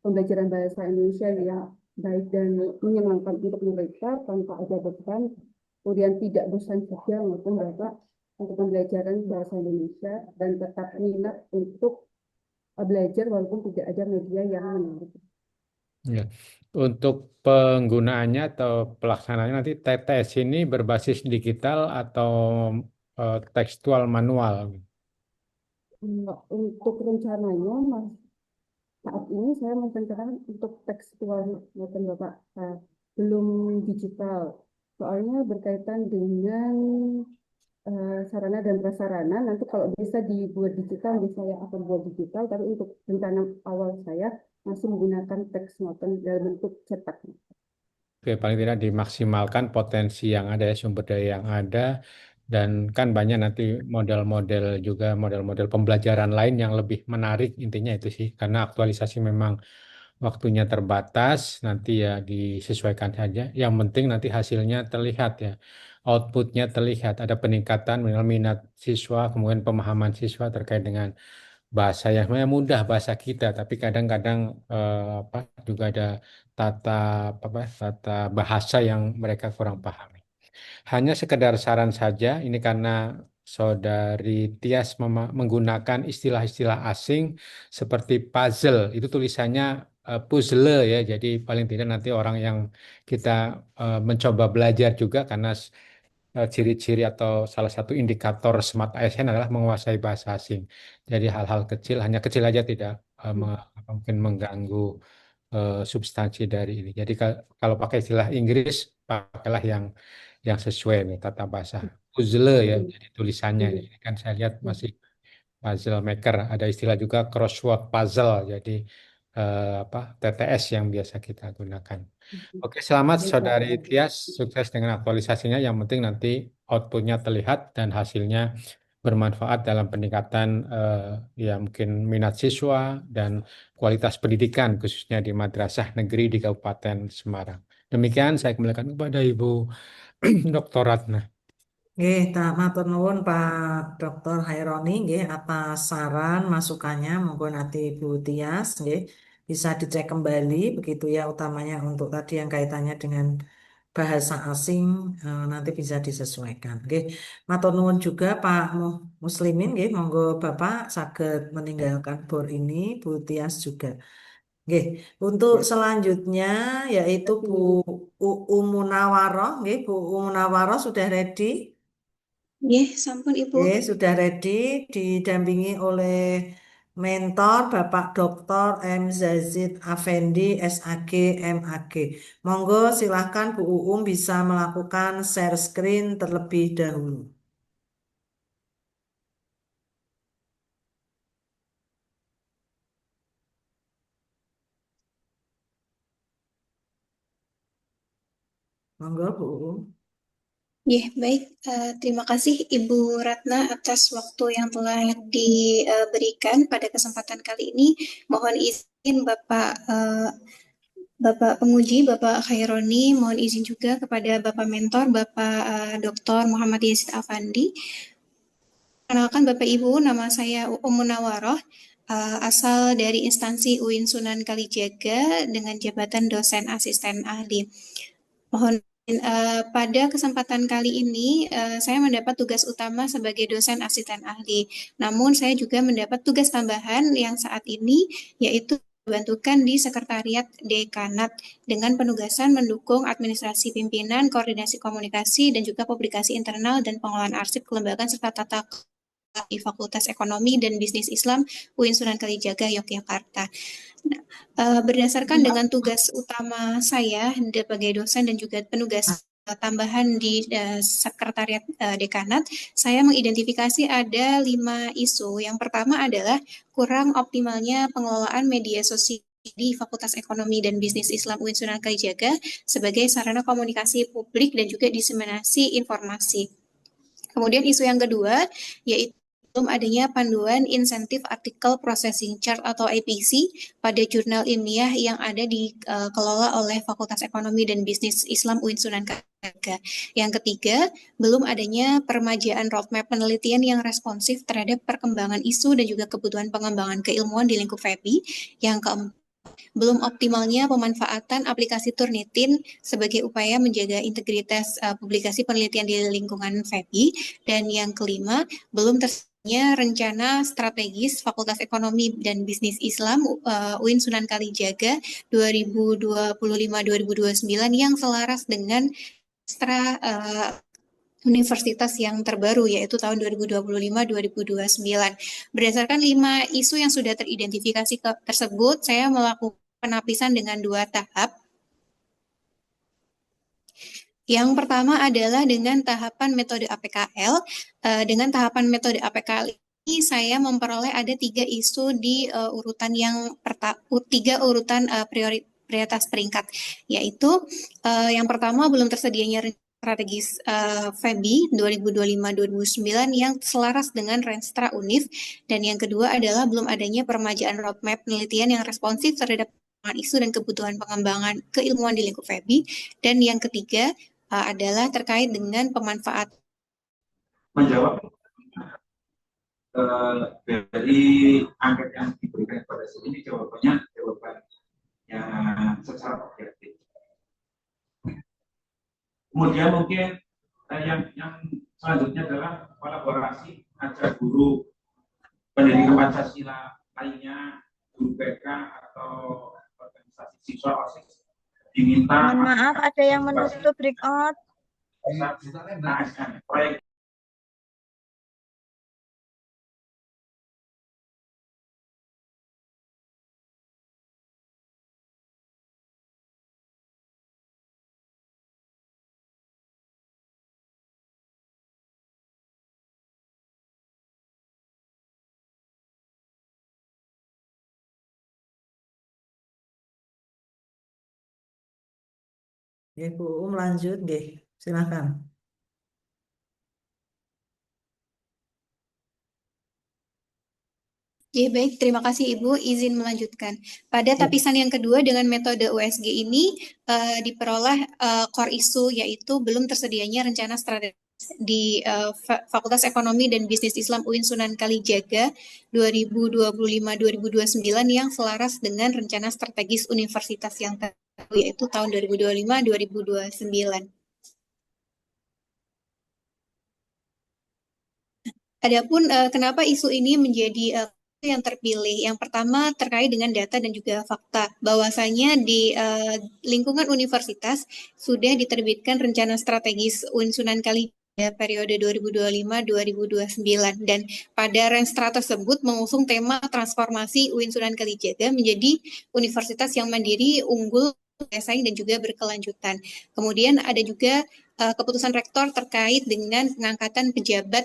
pembelajaran bahasa Indonesia yang baik dan menyenangkan untuk mereka tanpa ada beban, kemudian tidak bosan juga maupun Bapak untuk pembelajaran bahasa Indonesia dan tetap minat untuk belajar walaupun tidak ada media yang menarik. Ya. Untuk penggunaannya atau pelaksanaannya nanti TTS ini berbasis digital atau tekstual manual? Untuk rencananya, Mas, saat ini saya merencanakan untuk tekstual, Bapak, belum digital. Soalnya berkaitan dengan sarana dan prasarana. Nanti kalau bisa dibuat digital, saya akan buat digital. Tapi untuk rencana awal saya masih menggunakan teks noten dalam bentuk cetak. Oke, paling tidak dimaksimalkan potensi yang ada ya, sumber daya yang ada Dan kan banyak nanti model-model juga, model-model pembelajaran lain yang lebih menarik, intinya itu sih. Karena aktualisasi memang waktunya terbatas, nanti ya disesuaikan saja. Yang penting nanti hasilnya terlihat ya, outputnya terlihat, ada peningkatan minat siswa, kemudian pemahaman siswa terkait dengan bahasa yang sebenarnya mudah, bahasa kita, tapi kadang-kadang apa juga ada tata tata bahasa yang mereka kurang pahami. Hanya sekedar saran saja, ini karena Saudari Tias menggunakan istilah-istilah asing seperti puzzle, itu tulisannya puzzle ya, jadi paling tidak nanti orang yang kita mencoba belajar juga karena ciri-ciri atau salah satu indikator Smart ASN adalah menguasai bahasa asing. Jadi hal-hal kecil, hanya kecil aja tidak mungkin mengganggu substansi dari ini. Jadi kalau pakai istilah Inggris, pakailah yang sesuai nih tata bahasa. Puzzle ya, jadi tulisannya. Ini kan saya lihat masih puzzle maker. Ada istilah juga crossword puzzle. Jadi TTS yang biasa kita gunakan. Oke, selamat Saudari Tias, sukses dengan aktualisasinya. Yang penting nanti outputnya terlihat dan hasilnya bermanfaat dalam peningkatan ya mungkin minat siswa dan kualitas pendidikan khususnya di madrasah negeri di Kabupaten Semarang. Demikian saya kembalikan kepada Ibu Dr. Ratna. Nggih, matur nuwun Pak Dr. Haironi nggih atas saran masukannya, monggo nanti Bu Tias nggih bisa dicek kembali begitu ya, utamanya untuk tadi yang kaitannya dengan bahasa asing nanti bisa disesuaikan. Nggih, matur nuwun juga Pak Muslimin nggih, monggo Bapak saged meninggalkan bor ini, Bu Tias juga. Nggih, untuk selanjutnya yaitu Bu Umunawaroh nggih, Bu Umunawaroh sudah ready? Nggih, sampun Ibu. Oke, sudah ready didampingi oleh mentor Bapak Dr. M. Zazid Afendi, SAG, MAG. Monggo silahkan Bu Uum bisa melakukan share screen terlebih dahulu. Monggo Bu Uum. Baik. Terima kasih Ibu Ratna atas waktu yang telah diberikan pada kesempatan kali ini. Mohon izin Bapak penguji, Bapak Khaironi, mohon izin juga kepada Bapak mentor, Bapak Dr. Muhammad Yazid Afandi. Perkenalkan Bapak Ibu, nama saya Umunawaroh, asal dari instansi UIN Sunan Kalijaga dengan jabatan dosen asisten ahli. Mohon pada kesempatan kali ini saya mendapat tugas utama sebagai dosen asisten ahli. Namun saya juga mendapat tugas tambahan yang saat ini yaitu dibantukan di Sekretariat Dekanat dengan penugasan mendukung administrasi pimpinan, koordinasi komunikasi, dan juga publikasi internal dan pengelolaan arsip kelembagaan serta tata di Fakultas Ekonomi dan Bisnis Islam UIN Sunan Kalijaga, Yogyakarta. Nah, berdasarkan dengan tugas utama saya sebagai dosen dan juga penugas tambahan di Sekretariat Dekanat, saya mengidentifikasi ada 5 isu. Yang pertama adalah kurang optimalnya pengelolaan media sosial di Fakultas Ekonomi dan Bisnis Islam UIN Sunan Kalijaga sebagai sarana komunikasi publik dan juga diseminasi informasi. Kemudian isu yang kedua yaitu belum adanya panduan insentif artikel processing chart atau IPC pada jurnal ilmiah yang ada dikelola oleh Fakultas Ekonomi dan Bisnis Islam UIN Sunan Kalijaga. Yang ketiga, belum adanya peremajaan roadmap penelitian yang responsif terhadap perkembangan isu dan juga kebutuhan pengembangan keilmuan di lingkup FEBI. Yang keempat, belum optimalnya pemanfaatan aplikasi Turnitin sebagai upaya menjaga integritas publikasi penelitian di lingkungan FEBI. Dan yang kelima, belum tersedia rencana strategis Fakultas Ekonomi dan Bisnis Islam UIN Sunan Kalijaga 2025-2029 yang selaras dengan universitas yang terbaru yaitu tahun 2025-2029. Berdasarkan 5 isu yang sudah teridentifikasi tersebut, saya melakukan penapisan dengan 2 tahap. Yang pertama adalah dengan tahapan metode APKL. Dengan tahapan metode APKL ini saya memperoleh ada 3 isu di urutan yang 3 urutan prioritas peringkat, yaitu yang pertama belum tersedianya strategis FEBI 2025-2029 yang selaras dengan Renstra Univ, dan yang kedua adalah belum adanya peremajaan roadmap penelitian yang responsif terhadap isu dan kebutuhan pengembangan keilmuan di lingkup FEBI, dan yang ketiga adalah terkait dengan pemanfaatan menjawab dari angket yang diberikan pada saat ini jawaban yang secara objektif. Kemudian mungkin yang selanjutnya adalah kolaborasi agar guru pendidikan Pancasila lainnya, guru BK atau organisasi siswa OSIS diminta. Mohon maaf, ada yang menutup breakout. Proyek Ya, Bu lanjut, nggih. Silakan. Ya, baik, terima kasih Ibu. Izin melanjutkan. Pada tapisan yang kedua dengan metode USG ini diperoleh core isu, yaitu belum tersedianya rencana strategis di Fakultas Ekonomi dan Bisnis Islam UIN Sunan Kalijaga 2025-2029 yang selaras dengan rencana strategis universitas yang terbaru, yaitu tahun 2025-2029. Adapun kenapa isu ini menjadi yang terpilih? Yang pertama terkait dengan data dan juga fakta, bahwasanya di lingkungan universitas sudah diterbitkan rencana strategis UIN Sunan Kalijaga periode 2025-2029, dan pada Renstra tersebut mengusung tema transformasi UIN Sunan Kalijaga menjadi universitas yang mandiri, unggul, bersaing, dan juga berkelanjutan. Kemudian ada juga keputusan rektor terkait dengan pengangkatan pejabat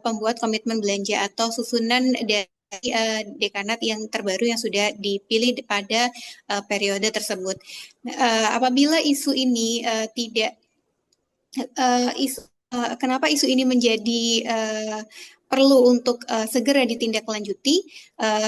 pembuat komitmen belanja atau susunan dari dekanat yang terbaru yang sudah dipilih pada periode tersebut. Apabila isu ini kenapa isu ini menjadi perlu untuk segera ditindaklanjuti,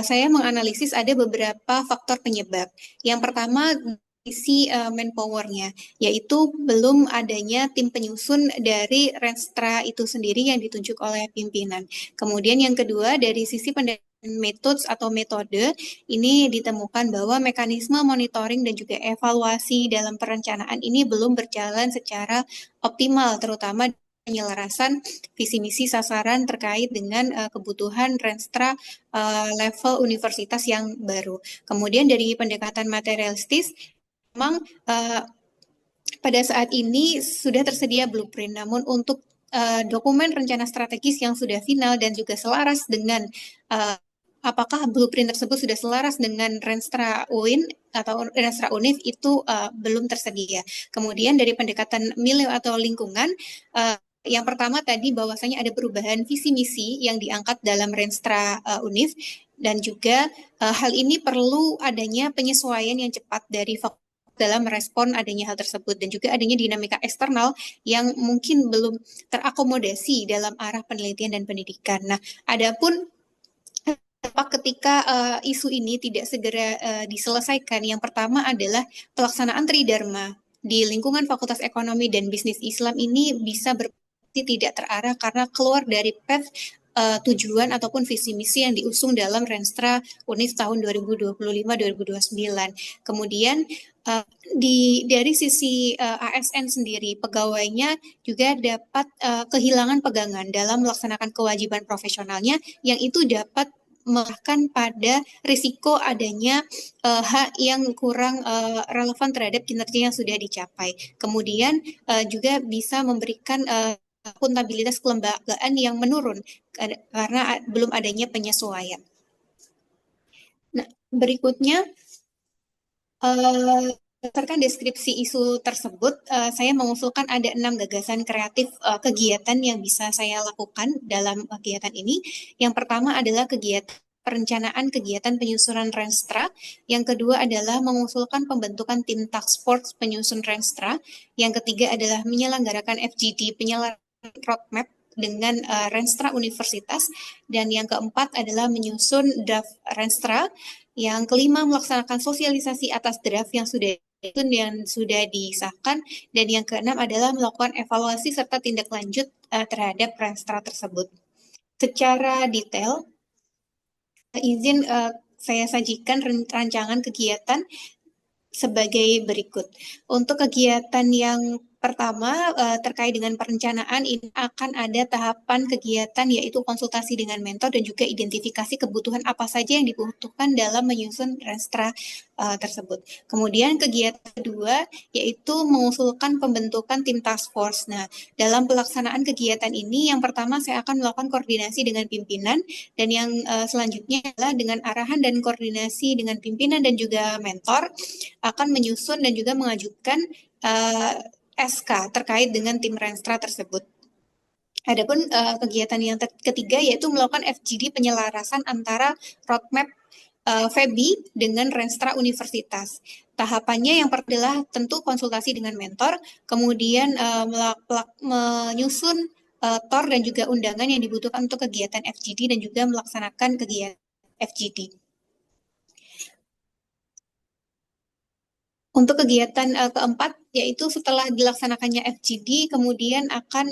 saya menganalisis ada beberapa faktor penyebab. Yang pertama, sisi manpower-nya, yaitu belum adanya tim penyusun dari Renstra itu sendiri yang ditunjuk oleh pimpinan. Kemudian yang kedua, dari sisi metode ini ditemukan bahwa mekanisme monitoring dan juga evaluasi dalam perencanaan ini belum berjalan secara optimal, terutama penyelarasan visi misi sasaran terkait dengan kebutuhan Renstra level universitas yang baru. Kemudian dari pendekatan materialistis, memang pada saat ini sudah tersedia blueprint, namun untuk dokumen rencana strategis yang sudah final dan juga selaras dengan apakah blueprint tersebut sudah selaras dengan Renstra UIN atau Renstra Univ itu belum tersedia. Kemudian dari pendekatan milieu atau lingkungan, yang pertama tadi bahwasanya ada perubahan visi misi yang diangkat dalam Renstra Univ, dan juga hal ini perlu adanya penyesuaian yang cepat dari dalam merespon adanya hal tersebut, dan juga adanya dinamika eksternal yang mungkin belum terakomodasi dalam arah penelitian dan pendidikan. Nah, adapun ketika isu ini tidak segera diselesaikan, yang pertama adalah pelaksanaan Tridharma di lingkungan Fakultas Ekonomi dan Bisnis Islam ini bisa tidak terarah karena keluar dari path tujuan ataupun visi misi yang diusung dalam Renstra Univ tahun 2025-2029. Kemudian dari sisi ASN sendiri, pegawainya juga dapat kehilangan pegangan dalam melaksanakan kewajiban profesionalnya, yang itu dapat melahkan pada risiko adanya hak yang kurang relevan terhadap kinerja yang sudah dicapai. Kemudian juga bisa memberikan akuntabilitas kelembagaan yang menurun karena belum adanya penyesuaian. Nah, berikutnya berdasarkan deskripsi isu tersebut, saya mengusulkan ada 6 gagasan kreatif kegiatan yang bisa saya lakukan dalam kegiatan ini. Yang pertama adalah kegiatan perencanaan kegiatan penyusunan Renstra. Yang kedua adalah mengusulkan pembentukan tim task force penyusun Renstra. Yang ketiga adalah menyelenggarakan FGD penyelenggaraan roadmap dengan Renstra Universitas. Dan yang keempat adalah menyusun draft Renstra. Yang kelima melaksanakan sosialisasi atas draft yang sudah disahkan. Dan yang keenam adalah melakukan evaluasi serta tindak lanjut terhadap Renstra tersebut. Secara detail, izin saya sajikan rancangan kegiatan sebagai berikut. Untuk kegiatan yang pertama terkait dengan perencanaan, ini akan ada tahapan kegiatan yaitu konsultasi dengan mentor dan juga identifikasi kebutuhan apa saja yang dibutuhkan dalam menyusun Renstra tersebut. Kemudian kegiatan kedua yaitu mengusulkan pembentukan tim task force. Nah, dalam pelaksanaan kegiatan ini yang pertama saya akan melakukan koordinasi dengan pimpinan, dan yang selanjutnya adalah dengan arahan dan koordinasi dengan pimpinan dan juga mentor akan menyusun dan juga mengajukan SK terkait dengan tim Renstra tersebut. Adapun kegiatan yang ketiga yaitu melakukan FGD penyelarasan antara roadmap FEBI dengan Renstra Universitas. Tahapannya yang pertama adalah tentu konsultasi dengan mentor, kemudian menyusun TOR dan juga undangan yang dibutuhkan untuk kegiatan FGD dan juga melaksanakan kegiatan FGD. Untuk kegiatan keempat, yaitu setelah dilaksanakannya FGD, kemudian akan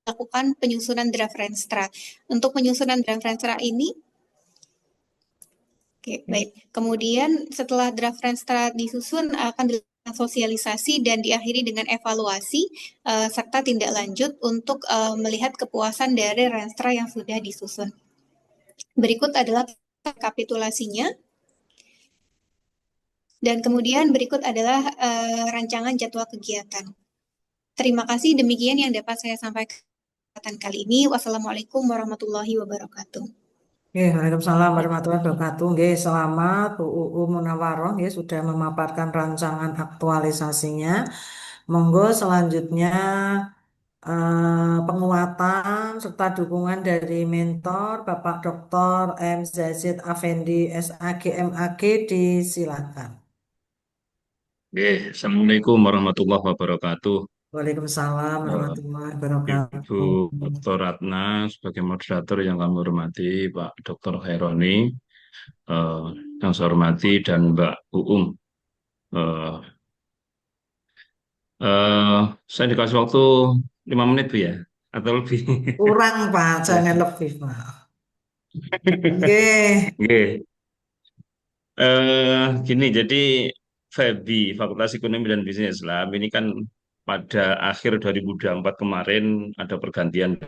melakukan penyusunan draft Renstra. Untuk penyusunan draft Renstra ini, baik. Kemudian setelah draft Renstra disusun, akan dilakukan sosialisasi dan diakhiri dengan evaluasi serta tindak lanjut untuk melihat kepuasan dari Renstra yang sudah disusun. Berikut adalah rekapitulasinya. Dan kemudian berikut adalah rancangan jadwal kegiatan. Terima kasih, demikian yang dapat saya sampaikan kali ini. Wassalamualaikum warahmatullahi wabarakatuh. Waalaikumsalam warahmatullahi wabarakatuh. Nggih, selamat Bu UU Munawaroh nggih sudah memaparkan rancangan aktualisasinya. Monggo selanjutnya penguatan serta dukungan dari mentor Bapak Dr. M. Zazid Afendi SAG MAG disilakan. Assalamualaikum warahmatullahi wabarakatuh. Waalaikumsalam warahmatullahi Ibu wabarakatuh. Dr. Ratna sebagai moderator yang kami hormati, Pak Dr. Khaironi yang saya hormati, dan Mbak Uum. Saya dikasih waktu 5 menit Bu ya, atau lebih? Kurang Pak, jangan lebih Pak. Oke. Gini, jadi FEBI, Fakultas Ekonomi dan Bisnis Islam, ini kan pada akhir 2024 kemarin ada pergantian.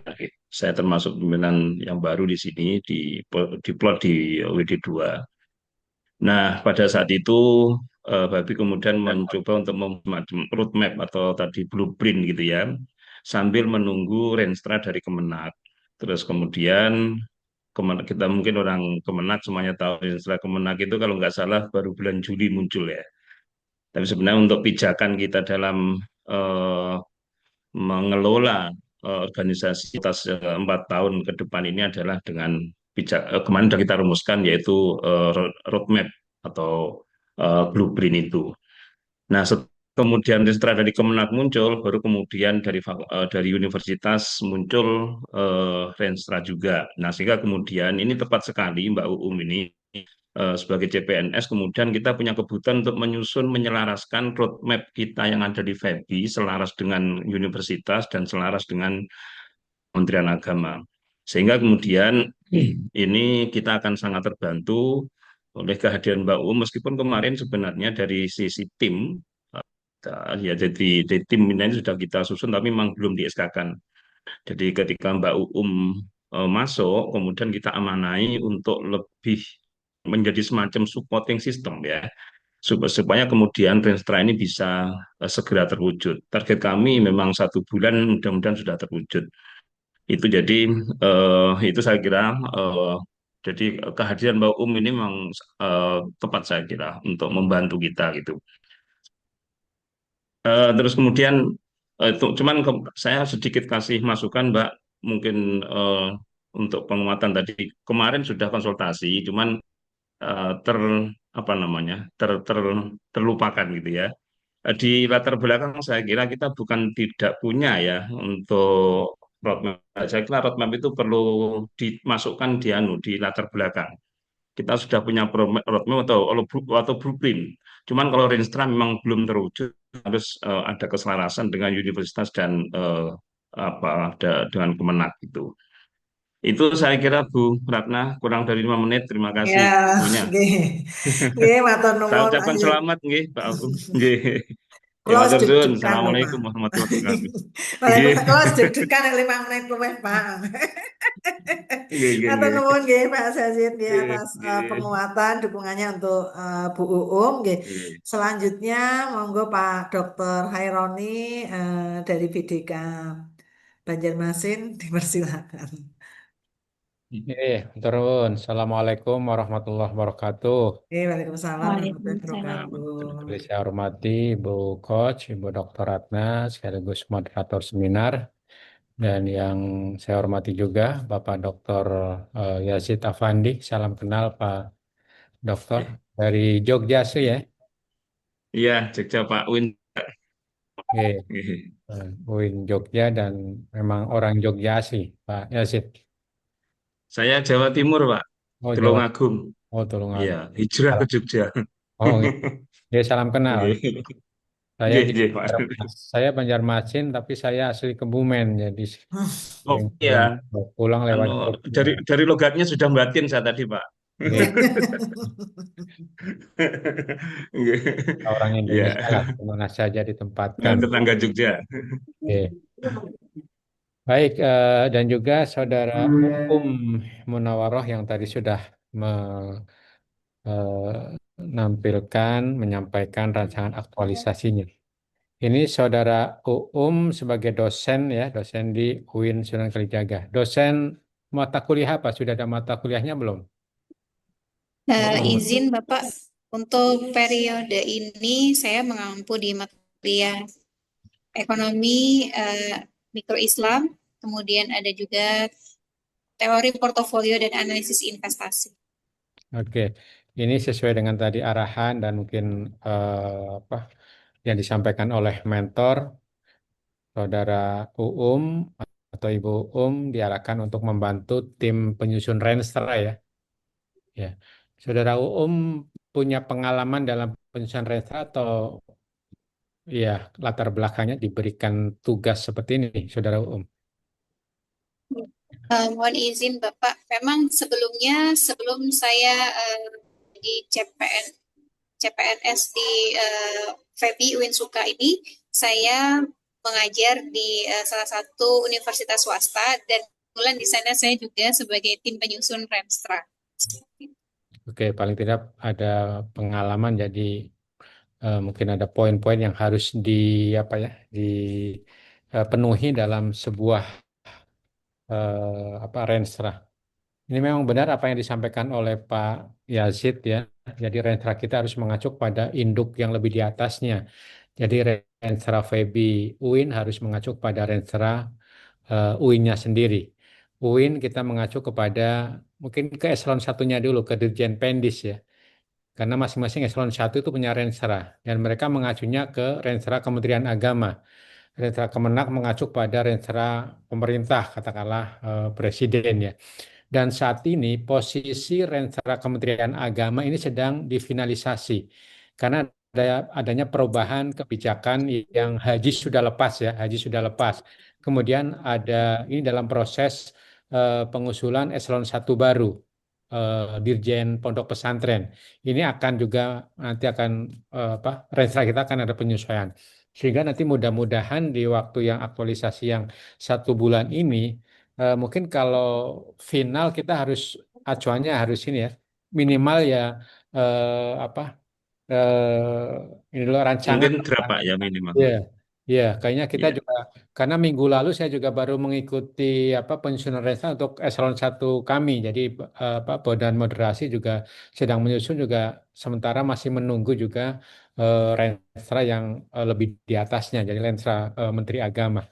Saya termasuk pimpinan yang baru di sini, diplot di WD2. Nah, pada saat itu FEBI kemudian mencoba untuk membuat roadmap atau tadi blueprint gitu ya, sambil menunggu Renstra dari Kemenak. Terus kemudian kita mungkin orang Kemenak semuanya tahu, Renstra Kemenak itu kalau nggak salah baru bulan Juli muncul ya. Tapi sebenarnya untuk pijakan kita dalam mengelola organisasi atas 4 tahun ke depan ini adalah dengan kemarin sudah kita rumuskan, yaitu roadmap atau blueprint itu. Nah, kemudian Renstra dari Kemenak muncul, baru kemudian dari universitas muncul Renstra juga. Nah, sehingga kemudian ini tepat sekali Mbak Uum ini sebagai CPNS, kemudian kita punya kebutuhan untuk menyelaraskan roadmap kita yang ada di FEBI selaras dengan universitas dan selaras dengan Kementerian Agama. Sehingga kemudian ini kita akan sangat terbantu oleh kehadiran Mbak Uum, meskipun kemarin sebenarnya dari sisi tim, ya jadi tim ini sudah kita susun tapi memang belum di SK-kan. Jadi ketika Mbak Uum masuk, kemudian kita amanai untuk lebih menjadi semacam supporting system ya, supaya kemudian Renstra ini bisa segera terwujud. Target kami memang 1 bulan, mudah-mudahan sudah terwujud. Itu jadi itu saya kira jadi kehadiran Mbak ini memang tepat saya kira untuk membantu kita gitu. Terus kemudian cuman saya sedikit kasih masukan Mbak, mungkin untuk penguatan tadi. Kemarin sudah konsultasi, cuman ter apa namanya terlupakan gitu ya. Di latar belakang saya kira kita bukan tidak punya ya untuk roadmap. Saya kira roadmap itu perlu dimasukkan di latar belakang. Kita sudah punya roadmap atau blueprint. Cuman kalau Renstra memang belum terwujud, harus ada keselarasan dengan universitas dan dengan Kemenak itu. Itu saya kira Bu Ratna kurang dari 5 menit. Terima kasih Ya, waktunya. nggih. Nggih, matur Saya nuwun. ucapkan Nggih. selamat nggih Pak Abu. Nggih. Ya Kula matur suwun. deg-degan lho, Pak. Assalamualaikum warahmatullahi wabarakatuh. Waalaikumsalam. Kula deg-degan nek 5 menit luwih, Pak. Nggih, nggih, Matur nggih. nuwun nggih Pak Sazid nggih Nggih, atas nggih. penguatan dukungannya untuk Bu Uum nggih. Nggih. Selanjutnya monggo Pak Dr. Haironi dari BDK Banjarmasin dipersilakan. Turun. Assalamualaikum warahmatullahi wabarakatuh. Waalaikumsalam warahmatullahi wabarakatuh. Yang saya hormati Ibu Coach, Ibu Dr. Ratna, sekaligus moderator seminar. Dan yang saya hormati juga Bapak Dr. Yazid Afandi. Salam kenal Pak Dokter dari Jogja sih ya. Iya, Jogja Pak Win. Oke. Win Jogja dan memang orang Jogja sih Pak Yazid. Saya Jawa Timur, Pak. Oh, Jawa. Tulungagung. Oh, Tulungagung. Iya, hijrah ke Jogja. Oh, gitu. Ya, salam kenal. Nggih. Saya Nggih, di nggih, Pak. saya Banjarmasin tapi saya asli Kebumen jadi Oh sering iya, pulang lewat Anu, Jogja. dari logatnya sudah batin saya tadi, Pak. Nggih. Nggih. Orang Iya. Indonesia lah, kemana saja ditempatkan. Tetangga Jogja. Oke. Baik, dan juga Saudara Uum Munawaroh yang tadi sudah menampilkan, menyampaikan rancangan aktualisasinya. Ini Saudara Uum sebagai dosen ya, dosen di UIN Sunan Kalijaga. Dosen mata kuliah apa? Sudah ada mata kuliahnya belum? Izin Bapak, untuk periode ini saya mengampu di mata kuliah ekonomi mikro Islam, kemudian ada juga teori portofolio dan analisis investasi. Oke, ini sesuai dengan tadi arahan dan mungkin yang disampaikan oleh mentor, Saudara Uum atau Ibu Uum diarahkan untuk membantu tim penyusun Renstra ya. Ya, Saudara Uum punya pengalaman dalam penyusunan Renstra atau ya latar belakangnya diberikan tugas seperti ini, Saudara Uum? Mohon izin Bapak, memang sebelum saya di CPNS di FEBI Uinsuka ini, saya mengajar di salah satu universitas swasta dan kebetulan di sana saya juga sebagai tim penyusun Renstra. Oke, paling tidak ada pengalaman jadi mungkin ada poin-poin yang harus dipenuhi dalam sebuah Renstra. Ini memang benar apa yang disampaikan oleh Pak Yazid ya. Jadi Renstra kita harus mengacu pada induk yang lebih di atasnya. Jadi Renstra FEBI UIN harus mengacu pada Renstra UIN-nya sendiri. UIN kita mengacu kepada mungkin ke eselon satunya dulu, ke Dirjen Pendis ya. Karena masing-masing eselon 1 itu punya Renstra. Dan mereka mengacunya ke Renstra Kementerian Agama. Renstra Kemenak mengacu pada Renstra pemerintah, katakanlah Presiden ya. Dan saat ini posisi Renstra Kementerian Agama ini sedang difinalisasi. Karena adanya perubahan kebijakan yang haji sudah lepas ya, haji sudah lepas. Kemudian ini dalam proses pengusulan eselon 1 baru, Dirjen Pondok Pesantren. Ini akan juga nanti akan Renstra kita akan ada penyesuaian. Sehingga nanti mudah-mudahan di waktu yang aktualisasi yang 1 bulan ini, mungkin kalau final kita harus acuannya harus ini ya, minimal ya ini loh rancangan. Mungkin draft Pak ya minimal. Ya, kayaknya kita Iya. juga karena minggu lalu saya juga baru mengikuti penyusunan Renstra untuk eselon 1 kami. Jadi Badan Moderasi juga sedang menyusun juga sementara masih menunggu juga Renstra yang lebih di atasnya. Jadi Renstra Menteri Agama.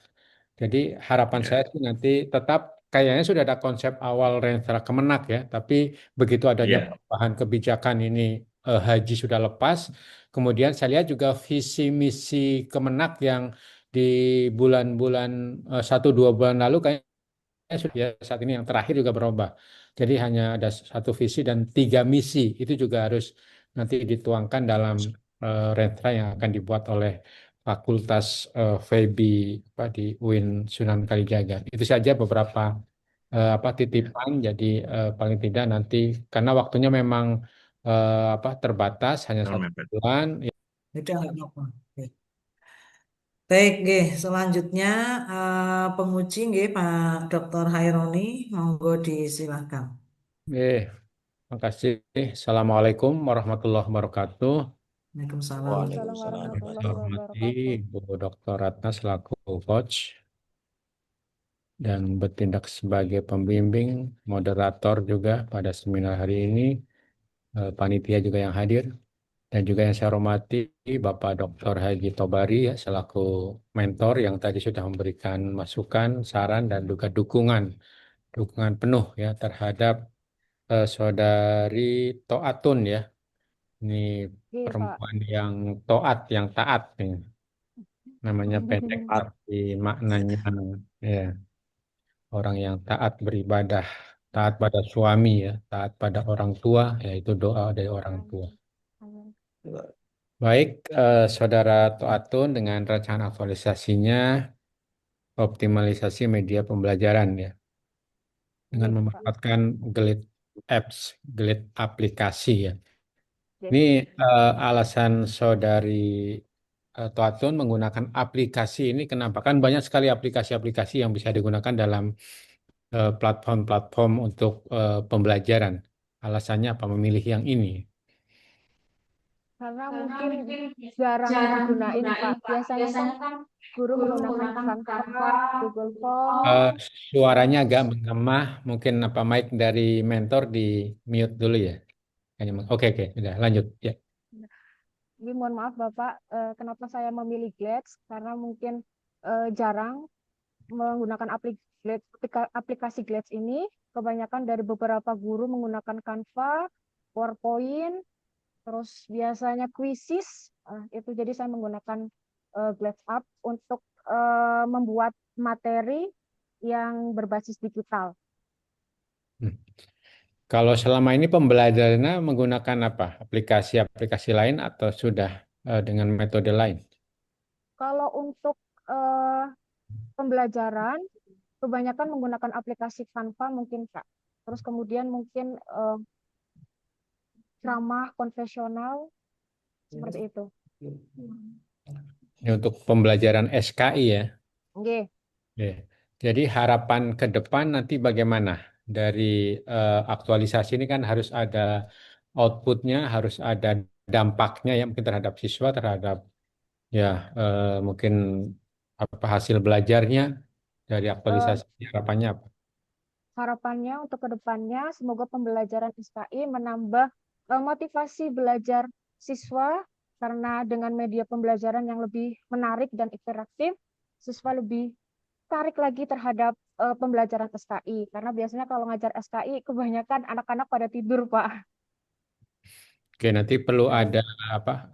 Jadi harapan saya sih nanti tetap kayaknya sudah ada konsep awal Renstra Kemenak ya, tapi begitu adanya Iya, perubahan kebijakan ini haji sudah lepas, kemudian saya lihat juga visi misi Kemenak yang di bulan-bulan 1-2 bulan lalu kayaknya sudah ya, saat ini yang terakhir juga berubah. Jadi hanya ada satu visi dan 3 misi itu juga harus nanti dituangkan dalam Renstra yang akan dibuat oleh Fakultas FEB apa, di UIN Sunan Kalijaga. Itu saja beberapa apa titipan. Jadi paling tidak nanti karena waktunya memang apa terbatas hanya kalau 1 bulan. Udah nggak apa-apa. Oke. Baik, nggih. Selanjutnya penguji nggih Pak Dr. Haironi, monggo disilakan. Makasih. Assalamualaikum warahmatullahi wabarakatuh. Waalaikumsalam. Waalaikumsalam. Saya hormati Bu Dr. Ratna selaku coach dan bertindak sebagai pembimbing, moderator juga pada seminar hari ini, panitia juga yang hadir, dan juga yang saya hormati Bapak Dr. Haji Tobari ya, selaku mentor yang tadi sudah memberikan masukan, saran, dan juga dukungan penuh ya terhadap saudari Toatun ya. Ini Iya, Pak. perempuan yang toat, yang taat nih. Namanya pendek tapi maknanya ya orang yang taat beribadah, taat pada suami ya, taat pada orang tua, yaitu doa dari orang tua. Baik, Saudara Toatun dengan rencana aktualisasinya optimalisasi media pembelajaran ya, dengan Iya, Pak. memanfaatkan Glide apps, Glide aplikasi ya. Yes. Ini alasan Saudari Toatun menggunakan aplikasi ini kenapa? Kan banyak sekali aplikasi-aplikasi yang bisa digunakan dalam platform-platform untuk pembelajaran. Alasannya apa memilih yang ini? Karena mungkin jarang digunain, Pak. Biasanya kan guru menggunakan Canva, Google Form. Suaranya agak mengemah, mungkin apa mic dari mentor di mute dulu ya. Oke, udah lanjut ya. Jadi mohon maaf Bapak, kenapa saya memilih Glades? Karena mungkin jarang menggunakan aplikasi Glades ini. Kebanyakan dari beberapa guru menggunakan Canva, PowerPoint, terus biasanya Quizzes. Itu jadi saya menggunakan Glades App untuk membuat materi yang berbasis digital. Kalau selama ini pembelajarannya menggunakan apa? Aplikasi-aplikasi lain atau sudah dengan metode lain? Kalau untuk pembelajaran, kebanyakan menggunakan aplikasi Canva mungkin, Kak. Terus kemudian mungkin ceramah konvensional, seperti itu. Ini untuk pembelajaran SKI ya? Oke. Jadi harapan ke depan nanti bagaimana? Dari aktualisasi ini kan harus ada outputnya, harus ada dampaknya ya mungkin terhadap siswa, terhadap ya mungkin apa hasil belajarnya dari aktualisasi harapannya apa? Harapannya untuk ke depannya semoga pembelajaran SKI menambah motivasi belajar siswa karena dengan media pembelajaran yang lebih menarik dan interaktif, siswa lebih tarik lagi terhadap pembelajaran SKI karena biasanya kalau ngajar SKI kebanyakan anak-anak pada tidur, Pak. Oke, nanti perlu ada apa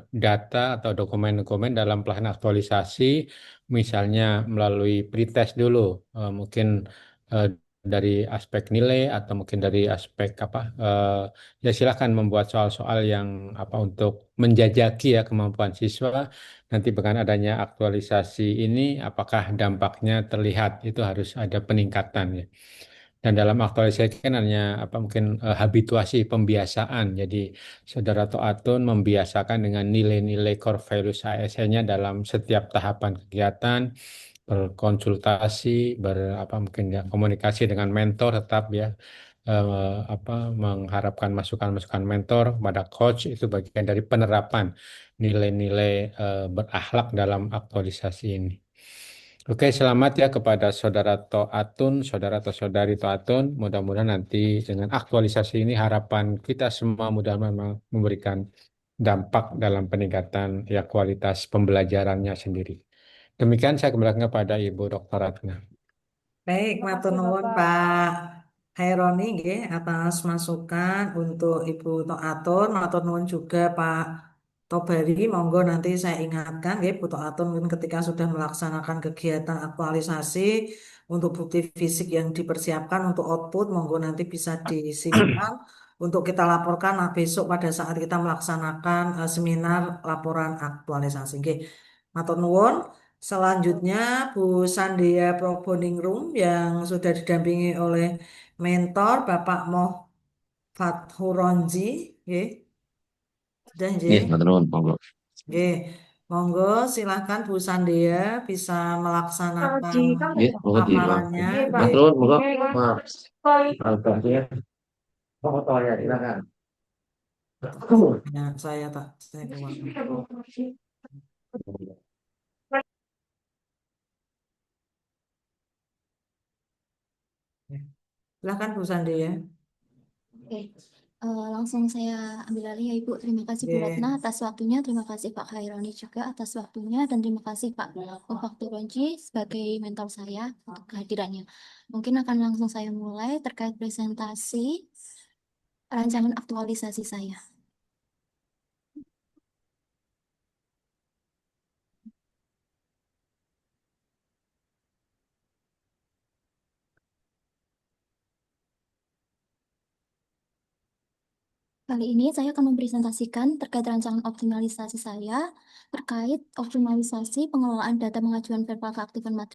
data atau dokumen-dokumen dalam pelaksanaan aktualisasi, misalnya melalui pretest dulu, mungkin dari aspek nilai atau mungkin dari aspek apa, ya silahkan membuat soal-soal yang apa untuk menjajaki ya kemampuan siswa. Nanti dengan adanya aktualisasi ini, apakah dampaknya terlihat? Itu harus ada peningkatan ya. Dan dalam aktualisasi kan hanya apa mungkin habituasi pembiasaan. Jadi Saudara Toatun membiasakan dengan nilai-nilai core values ASN-nya dalam setiap tahapan kegiatan, berkonsultasi, apa mungkin ya komunikasi dengan mentor tetap ya apa mengharapkan masukan-masukan mentor pada coach itu bagian dari penerapan nilai-nilai berakhlak dalam aktualisasi ini. Oke, selamat ya kepada Saudara Toatun, saudara atau saudari Toatun. Mudah-mudahan nanti dengan aktualisasi ini harapan kita semua mudah-mudahan memberikan dampak dalam peningkatan ya kualitas pembelajarannya sendiri. Demikian saya kembalikan kepada Ibu Dr. Ratna. Baik, matur nuwun Pak Haironi nggih atas masukan untuk Ibu Toatur, matur nuwun juga Pak Tobari. Monggo nanti saya ingatkan nggih Bu Toatur mungkin ketika sudah melaksanakan kegiatan aktualisasi untuk bukti fisik yang dipersiapkan untuk output, monggo nanti bisa disimpan untuk kita laporkan besok pada saat kita melaksanakan seminar laporan aktualisasi. Nggih, matur nuwun. Selanjutnya Bu Sandia Proboningrum yang sudah didampingi oleh mentor Bapak Moh Fathuronji, nggih. Sudah nggih. Nggih, matur nuwun, monggo. Nggih. Monggo silahkan Bu Sandia bisa melaksanakan Nggih, monggo di paparannya. Nggih. matur nuwun, monggo. Maaf. Alhamdulillah. Foto ya, silakan. Ya, saya keluar. Silahkan Bu Sandia. Oke, langsung saya ambil alih ya Ibu. Terima kasih Bu Oke. Ratna atas waktunya, terima kasih Pak Khaironi juga atas waktunya, dan terima kasih Pak Fakturonji sebagai mentor saya untuk kehadirannya. Mungkin akan langsung saya mulai terkait presentasi rancangan aktualisasi saya. Kali ini saya akan mempresentasikan terkait rancangan optimalisasi saya terkait optimalisasi pengelolaan data pengajuan verbal keaktifan materi